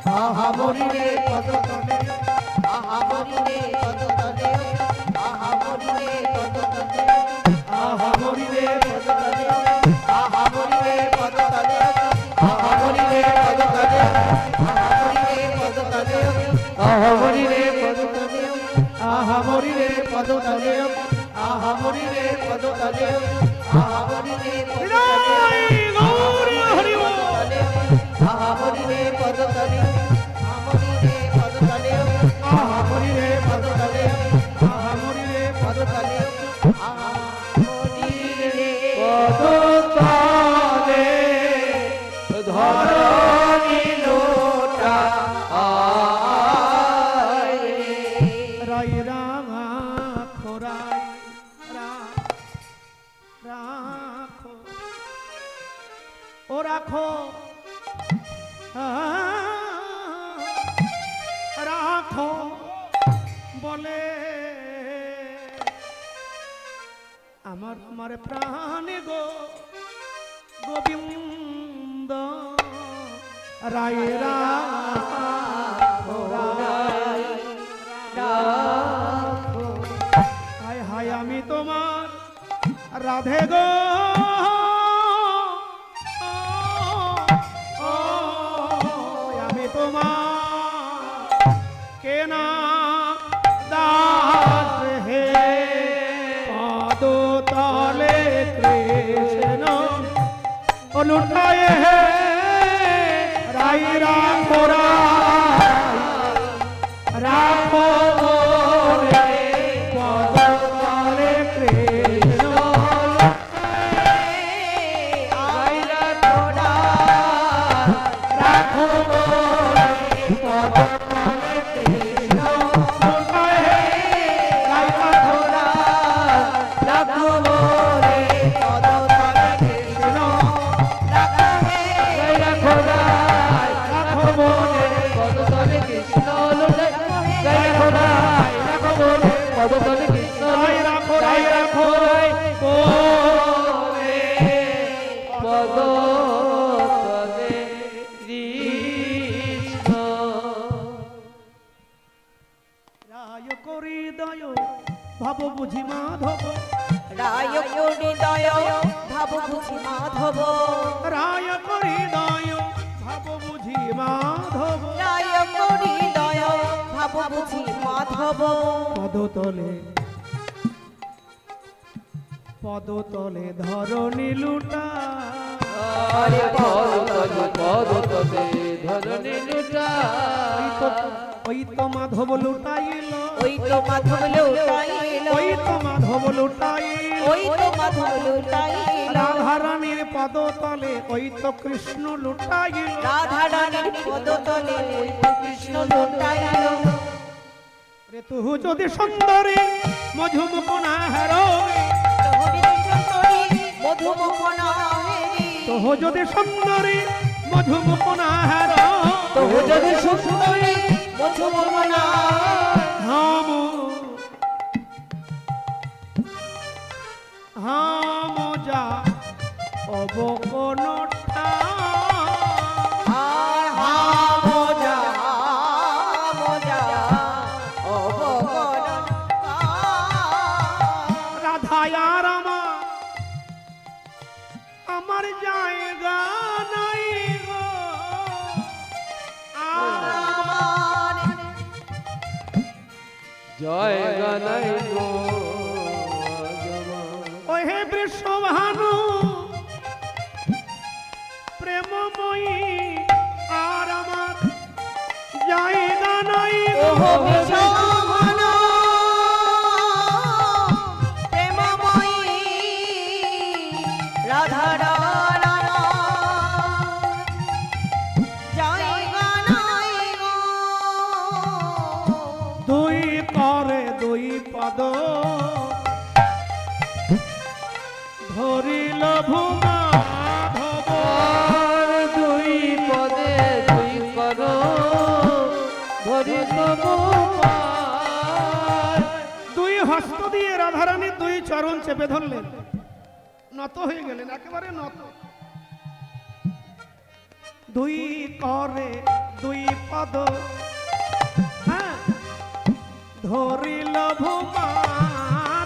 আহা মরি রে পদতলে আহা মরি রে পদতলে আহা মরি রে পদতলে আহা মরি রে পদতলে আহা মরি রে পদতলে আহা মরি রে পদতলে আহা মরি রে পদতলে আহা মরি রে পদতলে আহা মরি রে পদতলে আহা মরি রে জয় গৌরী হরি বল। আহা মরি রে পদতলে আহা মরি রে পদতলে আহা মরি রে পদতলে পদতলে আহা মরি রে পদতলে ধরণী লোটা আয় রাই রাঙা খোরাই রাখো ও রাখো রাখো বলে আমার তোমার প্রাণে গো গোবিন্দ রায় রাখো রায় হায় হায় আমি তোমার রাধে গো ও, আমি তোমার কেনা দাস হে পদ তলে কৃষ্ণ লুটায় হে রাই রাখো রাখো রে পদ তলে কৃষ্ণ আইরা তোরা রাখো পদ কৃষ্ণ লুটায় হে রাই রাখো রাখো রে পদতলে কৃষ্ণ রাখো হে রাখো রায় রাখো মনে পদতলে কৃষ্ণ লোটায় গায় রাখো রায় রাখো মনে পদতলে কৃষ্ণ রাই রাখো রাই রাখো রাই পদতলে কৃষ্ণ রায় করি দয় ভাব বুঝি মাধব রায় হৃদয় ভাব বুঝি মাধব রায় করি দয় ভাব বুঝি মাধব রায় হৃদয় ভাব বুঝি মাধব পদতলে পদতলে ধরণী লুটা আরে পদতলে পদতলে ধরণী লুটা ওই তো মাধব লুটাইল ওই তো মাধব লুটাইল ওই তো মাধব লুটাইল ওই তো মাধব লুটাইল রাধারানীর পদতলে ওই তো কৃষ্ণ লুটাইল রাধা রানীর পদতলে ওই তো কৃষ্ণ লুটাইল রে তুহু যদি সুন্দরী মধুমুখ না হারোই মধুমুখ নাহেরি তোহ যদি সুন্দরী মধুমুখ না হার তবু যদি সুন্দরী মধুমুখ না হাম হাম যা অবকন মোজা অবগণ রাধায়ার আমার জায়গা নাই গো আমার জয় গানাই গো ওহে বৃষভানু প্রেমময়ী আর আমার জায়গা নাই গো ওহ বিশ্বমন প্রেমময়ী রাধা রানা ধরিল ভূমা ধব আর দুই পদে দুই কর ধরি তবু পায়। দুই হস্ত দিয়ে রাধারানী দুই চরণ চেপে ধরলেন, নত হয়ে গেলেন, একেবারে নত। দুই করে দুই পদ, হ্যাঁ, ধরিল ভূমা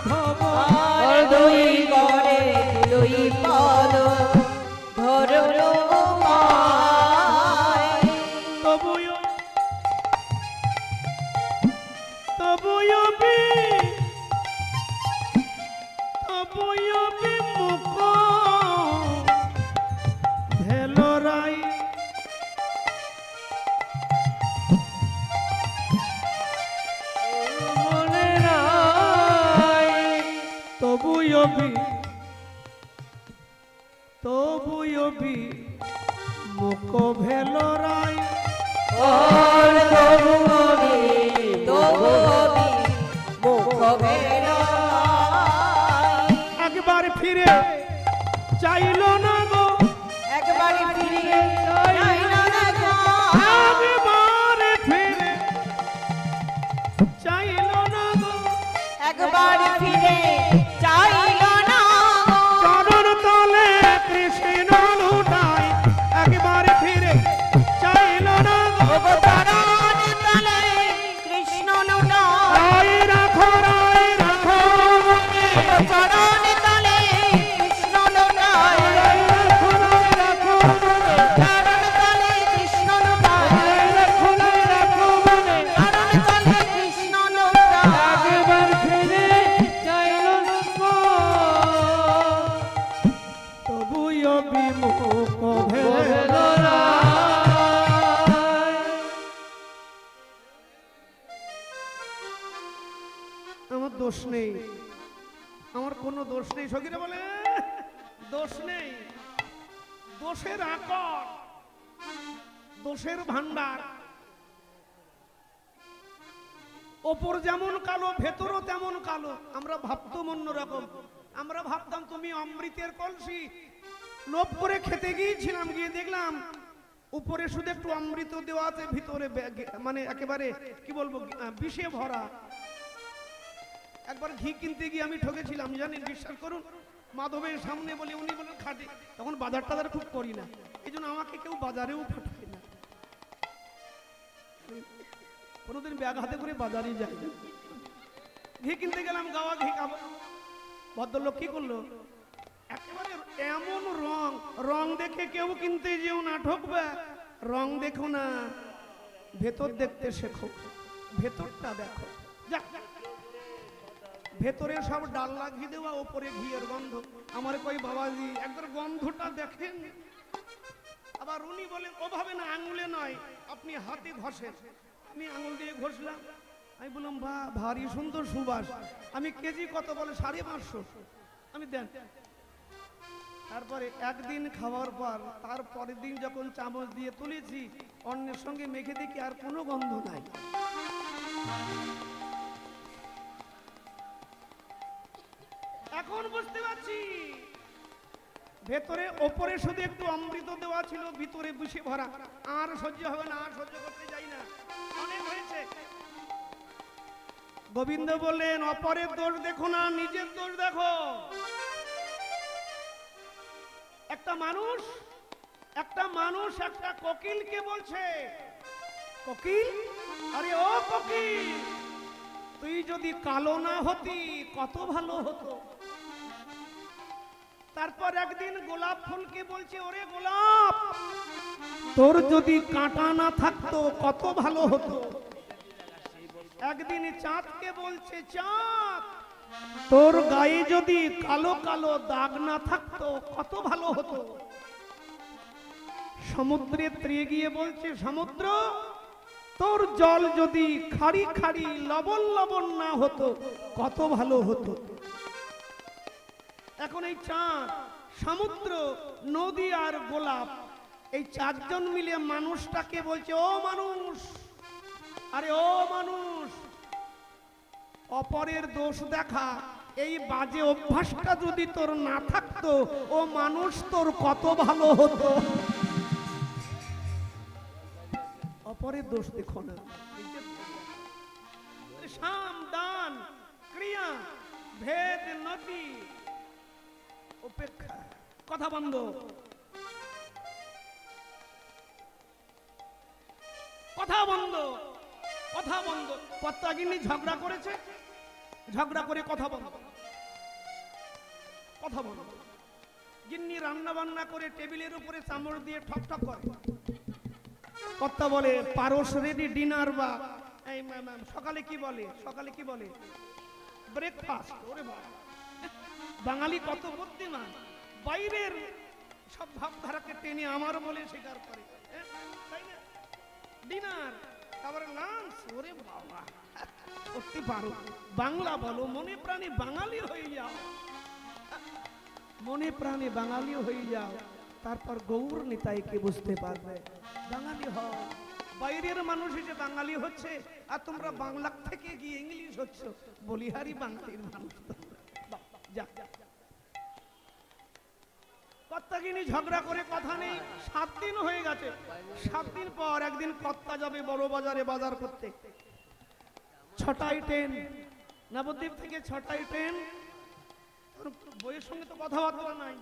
ধব আর দুই করে দুই পদ ধরলো পায়। তবুয় তবুয় মুখ ভেল রাই, মনে নাই তবুয় মুখ ভেল রাই। আর তবু মুখ ভেল একবার ফিরে চাইল না গো, একবার ফিরে চাইল না গো। একবার ফিরে চাইল না গো, একবার ফিরে চাইল না গো। চরণ তলে কৃষ্ণ লুটাই, একবার ফিরে চাইল না গো। ওগো চরণ তলে কৃষ্ণ লুটায়। রায় রাখো মনে, ওগো চরণ তলে কৃষ্ণ লুটায়। রায় রাখো মনে, চরণ তলে কৃষ্ণ লুটায়। রাখো মনে। চরণ তলে কৃষ্ণ লুটায়। একবার ফিরে চাইল না গো। তবুয় বিমুখ ভেল ভেল রায়। আমার দোষ নেই, আমার কোনো দোষ নেই। সখীরা বলে দোষ নেই, দোষের আকর, দোষের ভান্ডার। ওপর যেমন কালো ভেতরও তেমন কালো। আমরা ভাবতাম অন্যরকম, আমরা ভাবতাম তুমি অমৃতের কলসি। লোভ করে খেতে গিয়েছিলাম, গিয়ে দেখলাম উপরে শুধু একটু অমৃত দেওয়া আছে, ভিতরে মানে একেবারে কি বলবো বিষে ভরা। একবার ঘি কিনতে গিয়ে আমি ঠকেছিলাম, জানেন, বিশ্বাস করুন। মাধবের সামনে বলে, উনি বলেন খাঁটি। তখন বাজার টাজার খুব করি না, এই জন্য আমাকে কেউ বাজারেও পাঠায় না। কোনোদিন ব্যাগ হাতে করে বাজারে যাই না। ঘি কিনতে গেলাম, গাওয়া ঘি খাবো। ভদ্রলোক কি করলো, একেবারে এমন রং দেখে কেউ কিনতে যেও না, ঠকবে। রং দেখো না, ভেতর দেখতে শেখো, ভেতরটা দেখো। যাক, ভেতরে সব ডাল্লা ঘি দেওয়া, ওপরে ঘিয়ের গন্ধ। আমার কই বাবাজি একবার গন্ধটা দেখেন। আবার উনি বলেন ওভাবে না, আঙুলে নয়, আপনি হাতে ঘষেন। আমি আঙুল দিয়ে ঘষলাম, আমি বললাম বা ভারী সুন্দর সুবাস। আমি কেজি কত বলে 550। আমি দেন। তারপরে একদিন খাওয়ার পর তারপরের দিন যখন চামচ দিয়ে তুলেছি, অন্যের সঙ্গে মেখে দেখি আর কোনো গন্ধ নাই। এখন বুঝতে পারছি ভেতরে ওপরে শুধু একটু অমৃত দেওয়া ছিল, ভিতরে বুঝে ভরা। আর সহ্য হবে না, আর সহ্য করতে যাই না, অনেক হয়েছে। গোবিন্দ বললেন অপরের দোষ দেখো না, নিজের দোষ দেখো। একটা মানুষ একটা কোকিলকে বলছে, কোকিল, আরে ও কোকিল, তুই যদি কালো না হতি কত ভালো হতো। তারপর একদিন গোলাপ ফুলকে বলছে, ওরে গোলাপ, তোর যদি কাঁটা না থাকতো কত ভালো হতো। একদিন চাঁদকে বলছে, চাঁদ, তোর গায়ে যদি কালো কালো দাগ না থাকতো কত ভালো হতো। সমুদ্রে তীরে গিয়ে বলছে, সমুদ্র, তোর জল যদি খাড়ি খাড়ি লবণ লবণ না হতো কত ভালো হতো। এখন এই চাঁদ, সমুদ্র, নদী আর গোলাপ, এই চারজন মিলে মানুষটাকে বলছে, ও মানুষ, আরে ও মানুষ, ও অপরের দোষ দেখা, এই বাজে অভ্যাসটা যদি তোর না থাকতো, ও মানুষ তোর কত ভালো হতো। অপরের দোষ দেখো না। সাম দান ক্রিয়া ভেদ নদী উপেক্ষা। কথা বন্ধ। কথা বন্ধ। কথা বন্ধ। কর্তাগিন্নি ঝগড়া করেছে, ঝগড়া করে কথা বন্ধ। কথা বন্ধ। গিন্নি রান্না বান্না করে টেবিলের উপরে চামড় দিয়ে ঠক ঠক করে। কর্তা বলে পারস রেডি ডিনার, বা এই সকালে কি বলে, সকালে কি বলে ব্রেকফাস্ট। ওরে বাবা, বাঙালি কত বুদ্ধিমান, বাইরের সব ভাবধারাকে টেনে আমার বলে স্বীকার করে, তাই না? ডিনার, তারপরে লাঞ্চ। ওরে বাবা, করতে পারো, বাংলা বলো, মনে প্রাণে বাঙালি হয়ে যাও, মনে প্রাণে বাঙালি হয়ে যাও, তারপর গৌর নিতাইকে বুঝতে পারবে। বাঙালি হও। বাইরের মানুষ এসে বাঙালি হচ্ছে, আর তোমরা বাংলা থেকে গিয়ে ইংলিশ হচ্ছে। বলিহারি বাঙালির মানুষ। যা কর্তাগিনী ঝগড়া করে কথা নেই। 7 দিন হয়ে গেছে। 7 দিন পর একদিন কর্তা যাবে বড় বাজারে বাজার করতে। 6টায় ট্রেন, নবদ্বীপ থেকে 6টায় ট্রেন। বইয়ের সঙ্গে তো কথাবার্তা নাই,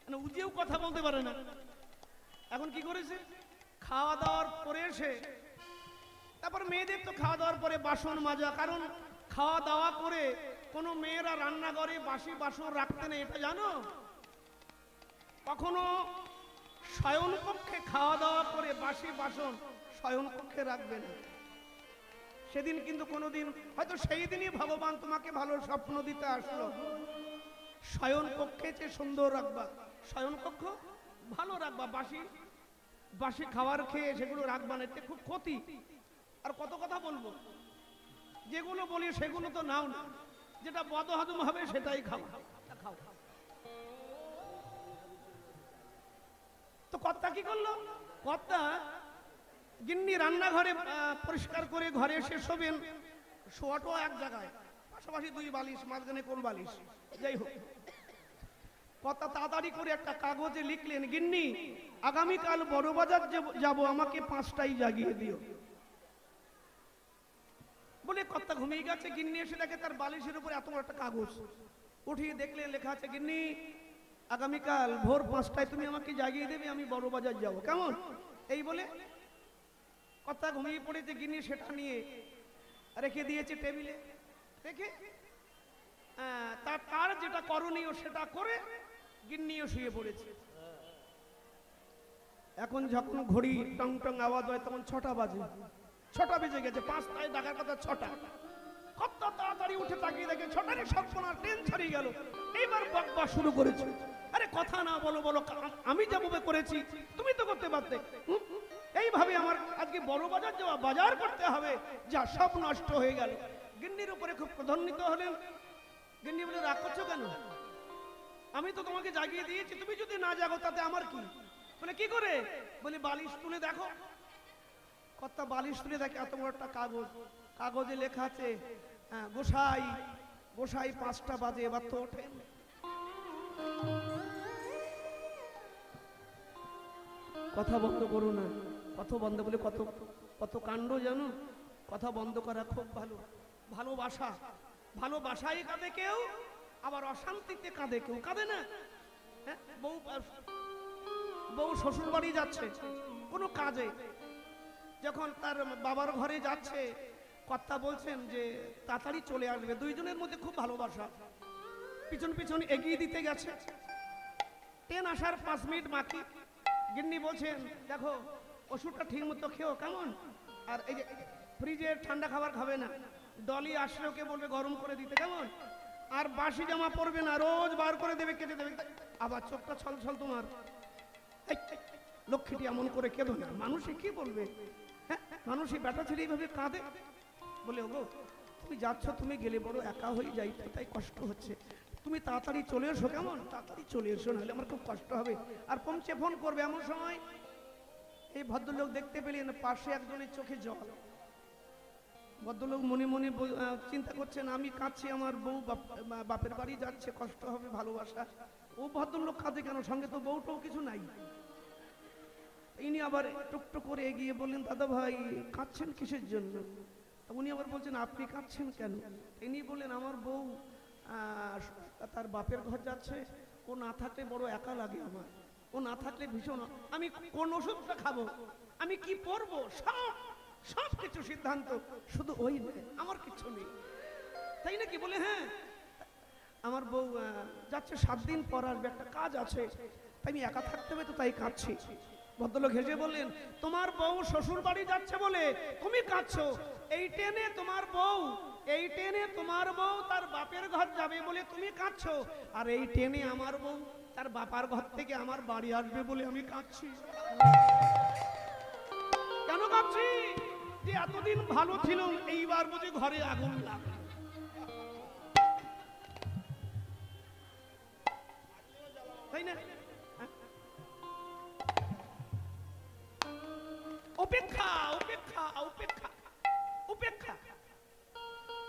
মানে উজিও কথা বলতে পারে না। এখন কি করেছে, খাওয়া দাওয়ার পরে এসে, তারপর মেয়েদের তো খাওয়া দাওয়ার পরে বাসন মাজা, কারণ খাওয়া দাওয়া করে কোনো মেয়েরা রান্নাঘরে বাসি বাসন রাখতে নেই, এটা জানো? কখনো শয়নকক্ষে খাওয়া দাওয়া করে বাসি বাসন শয়নকক্ষে রাখবে না। সেদিন কিন্তু কোনোদিন, হয়তো সেই দিনই ভগবান তোমাকে ভালো স্বপ্ন দিতে আসলো। শয়নকক্ষে যে সুন্দর রাখবা, শয়নকক্ষ ভালো রাখবা, বাসি বাসি খাবার খেয়ে সেগুলো রাখবা না, এতে খুব ক্ষতি। আর কত কথা বলবো, যেগুলো বলি সেগুলো তো নাও না, যেটা বদহজম হবে সেটাই খাও। খাও। তো কর্তা কি করলো, কর্তা গিন্নি রান্নাঘরে পরিষ্কার করে ঘরে এসে শোবেন, শোয়াটাও এক জায়গায়, পাশাপাশি 2 বালিশ, মাঝখানে কোন বালিশ, যাই হোক। কর্তা তাড়াতাড়ি করে একটা কাগজে লিখলেন, গিন্নি আগামীকাল বড়বাজার যাব, আমাকে 5টায় জাগিয়ে দিও। বলে কর্তা ঘুমিয়ে গেছে। গিন্নি এসে দেখে তার বালিশের উপর এত বড় একটা কাগজ। উঠিয়ে দেখলেন লেখা আছে, গিন্নি আগামীকাল ভোর 5টায় তুমি আমাকে জাগিয়ে দেবে, আমি বড়বাজার যাব, কেমন? এই বলে কর্তা ঘুমিয়ে পড়েছে। গিন্নি সেটা নিয়ে রেখে দিয়েছে টেবিলে, রেখে তার যেটা করণীয় সেটা করে গিন্নিও শুয়ে পড়েছে। এখন যখন ঘড়ি টং টং আওয়াজ হয়, তখন 6টা বাজে। 6টা বেজে গেছে, 5টায় ডাকার কথা 6টা। কত তাড়াতাড়ি উঠে তাকিয়ে দেখে 6টারই সম্পূর্ণ ট্রেন ছাড়িয়ে গেল। এইবার বকবা শুরু করেছে, আরে কথা না বলো, বলো আমি যাবো করেছি, তুমি তো করতে পারতে। এইভাবে আমার আজকে বড় বাজার যাওয়া, বাজার করতে হবে, যা সব নষ্ট হয়ে গেল। গিন্নির উপরে খুব ক্রধান্বিত হলেন। গিন্নি বলে, রাগ করছো কেন? আমি তো তোমাকে জাগিয়ে দিয়েছি, তুমি যদি না জাগো তাতে আমার কি? বলে কি করে? বলে বালিশ তুলে দেখো। কর্তা বালিশ তুলে দেখে এত বড় একটা কাগজ, কাগজে লেখা আছে, গোসাই গোসাই 5টা বাজে, এবার তো ওঠেন। কথা বন্ধ করো না, কথা বন্ধ বলে কত কত কাণ্ড জানো। কথা বন্ধ করা খুব ভালো। ভালোবাসা, ভালোবাসায় কাঁদে কেউ, আবার অশান্তিতে কাঁদে কেউ, কাঁদে না? বউ শ্বশুর বাড়ি যাচ্ছে কোনো কাজে, যখন তার বাবার ঘরে যাচ্ছে, কর্তা বলছেন যে তাড়াতাড়ি চলে আসবে। 2 জনের মধ্যে খুব ভালোবাসা, পিছন পিছন এগিয়ে দিতে গেছে। ট্রেন আসার 5 মিনিট বাকি। গিন্নি বলছেন, দেখো ওষুধটা ঠিক মতো খেও, কেমন? আর এই যে ফ্রিজের ঠান্ডা খাবার খাবে না, ডলি আসলে ওকে বলবে গরম করে দিতে, কেমন? আর বাসি জামা পরবে না, রোজ বার করে দেবে, কেটে দেবে। আবার চোখটা ছল ছল তোমার, লক্ষ্মীটি এমন করে কেঁদো না, মানুষে কি বলবে? হ্যাঁ, মানুষই বেটা ছেলে এইভাবে কাঁদে। বলে, ওগো তুমি যাচ্ছ, তুমি গেলে বড় একা হয়ে যাই, তাই কষ্ট হচ্ছে, তুমি তাড়াতাড়ি চলে এসো, কেমন? তাড়াতাড়ি চলে এসো, নাহলে আমার খুব কষ্ট হবে। আর পৌঁছে ফোন করবে। এমন সময় এই ভদ্রলোক দেখতে পেলেন পাশে একজনের চোখে জল। ভদ্রলোক মনে মনে চিন্তা করছেন, আমি কাঁদছি, আমার বউ বাপের বাড়ি যাচ্ছে, কষ্ট হবে, ভালোবাসা। ও ভদ্রলোক কাঁদে কেন, সঙ্গে তো বউটাও কিছু নাই। ইনি আবার টুকটুক করে এগিয়ে বললেন, দাদা ভাই কাঁদছেন কিসের জন্য? উনি আবার বলছেন, আপনি কাঁদছেন কেন? ইনি বললেন, আমার বউ তার বাপের ঘর যাচ্ছে, ও না থাকলে বড় একা লাগে আমার, ও না থাকলে ভীষণ, আমি কোন ওষুধটা খাবো, আমি কি পরবো, সব কিছু সিদ্ধান্ত শুধু ওই নয়, আমার কিছু নেই, তাই নাকি? বলে হ্যাঁ, আমার বউ যাচ্ছে, 7 দিন পর আসবে, একটা কাজ আছে, তাই আমি একা থাকতে হবে, তো তাই কাঁদছি। ভদ্রলোক হেসে বললেন, তোমার বউ শ্বশুর বাড়ি যাচ্ছে বলে তুমি কাঁদছো, এই টেনে তোমার বউ তার বাপের ঘর যাবে বলে তুমি কাঁদছো, আর এই টেনে আমার বউ তার বাপার ঘর থেকে আমার বাড়ি আসবে বলে আমি কাঁদছি। কেন কাঁদছি? যে এতদিন ভালো ছিল, এইবার বুঝি ঘরে আগুন লাগলো। তাই না? উপেক্ষা উপেক্ষা উপেক্ষা উপেক্ষা,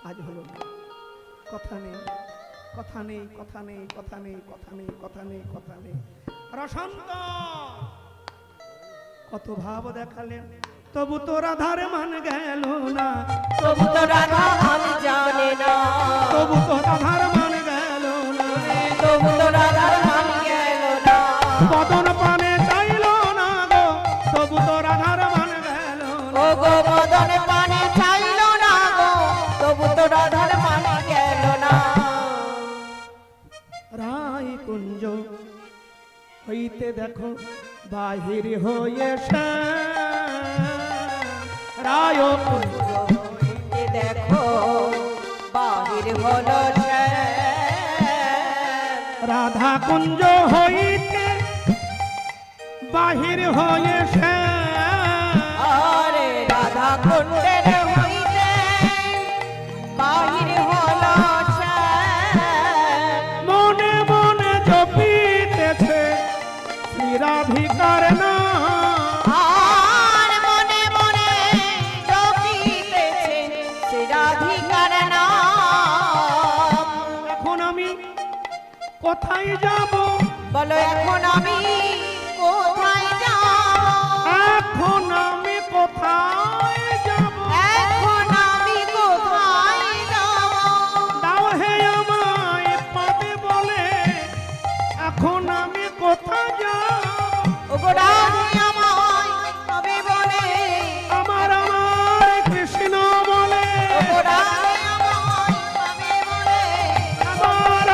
আজ হলো না, কথা নেই কথা নেই কথা নেই কথা নেই কথা নেই কথা নেই কথা নেই। রসন্ত কত ভাব দেখালেন, তবু তো রাধার মান গেল না, তবু তো রাধা মান জানে না, তবু তো রাধার মান গেল না, তবু তো রাধার মান গেল না, বদন পানে চাইল না গো, তবু তো রাধার মান গেল না, ও গো বদন পানে চাইল না গো, তবু তো রাধার মান গেল না। রায় কুঞ্জ হইতে দেখো বাহির হয়েছে, রায় কুঞ্জ হইতে দেখো বাহির হলো সে, রাধা কুঞ্জ হইতে বাহির হয়েছে, আরে রাধা কুণ্ডের হইতে বাহির হলো সে, মনে মনে জপিতেছে শ্রীরাধিকার নাম, আর মনে মনে জপিতেছে সে রাধিকার নাম। এখন আমি কোথায় যাব, বলো এখন আমি কোথায় যাব, এখন আমি কোথায় যাব, এখন আমি কোথায় যাব, দাও হে আমায় পাবে বলে, এখন আমি কোথায় যাব, ওগো রাধে আমায় তবে বলে, আমার কৃষ্ণ বলে, ওগো রাধে আমায় তবে বলে, আমার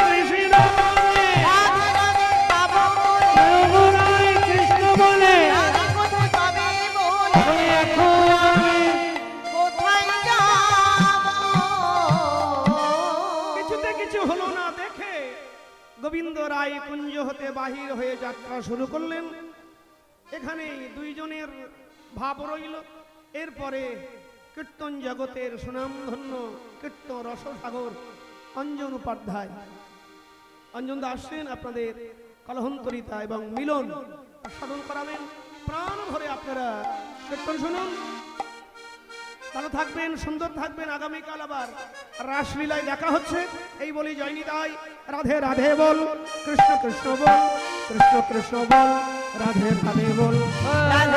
কৃষ্ণ বলে, রাধে রাধে পাবো বলে, আমার কৃষ্ণ বলে, রাধে কোথায় পাবে বলে, এখন আমি কোথায় যাব। কিছুতে কিছু হলো না দেখে গোবিন্দ রায় কুঞ্জ হতে বাহির হয়ে যাত্রা শুরু করলেন। এখানে দুইজনের ভাব রইল। এরপরে কীর্তন জগতের সুনামধন্য কীর্তন রসসাগর অঞ্জন উপাধ্যায়, অঞ্জন দা আসছেন আপনাদের কলহন্তরিতা এবং মিলন সাধন করাবেন। প্রাণ ভরে আপনারা কীর্তন শুনুন, ভালো থাকবেন, সুন্দর থাকবেন। আগামীকাল আবার রাসলীলায় দেখা হচ্ছে। এই বলি জয় নিতাই, রাধে রাধে বল, কৃষ্ণ কৃষ্ণ বল, কৃষ্ণ কৃষ্ণ বল, রাধে রাধে বল। রাধে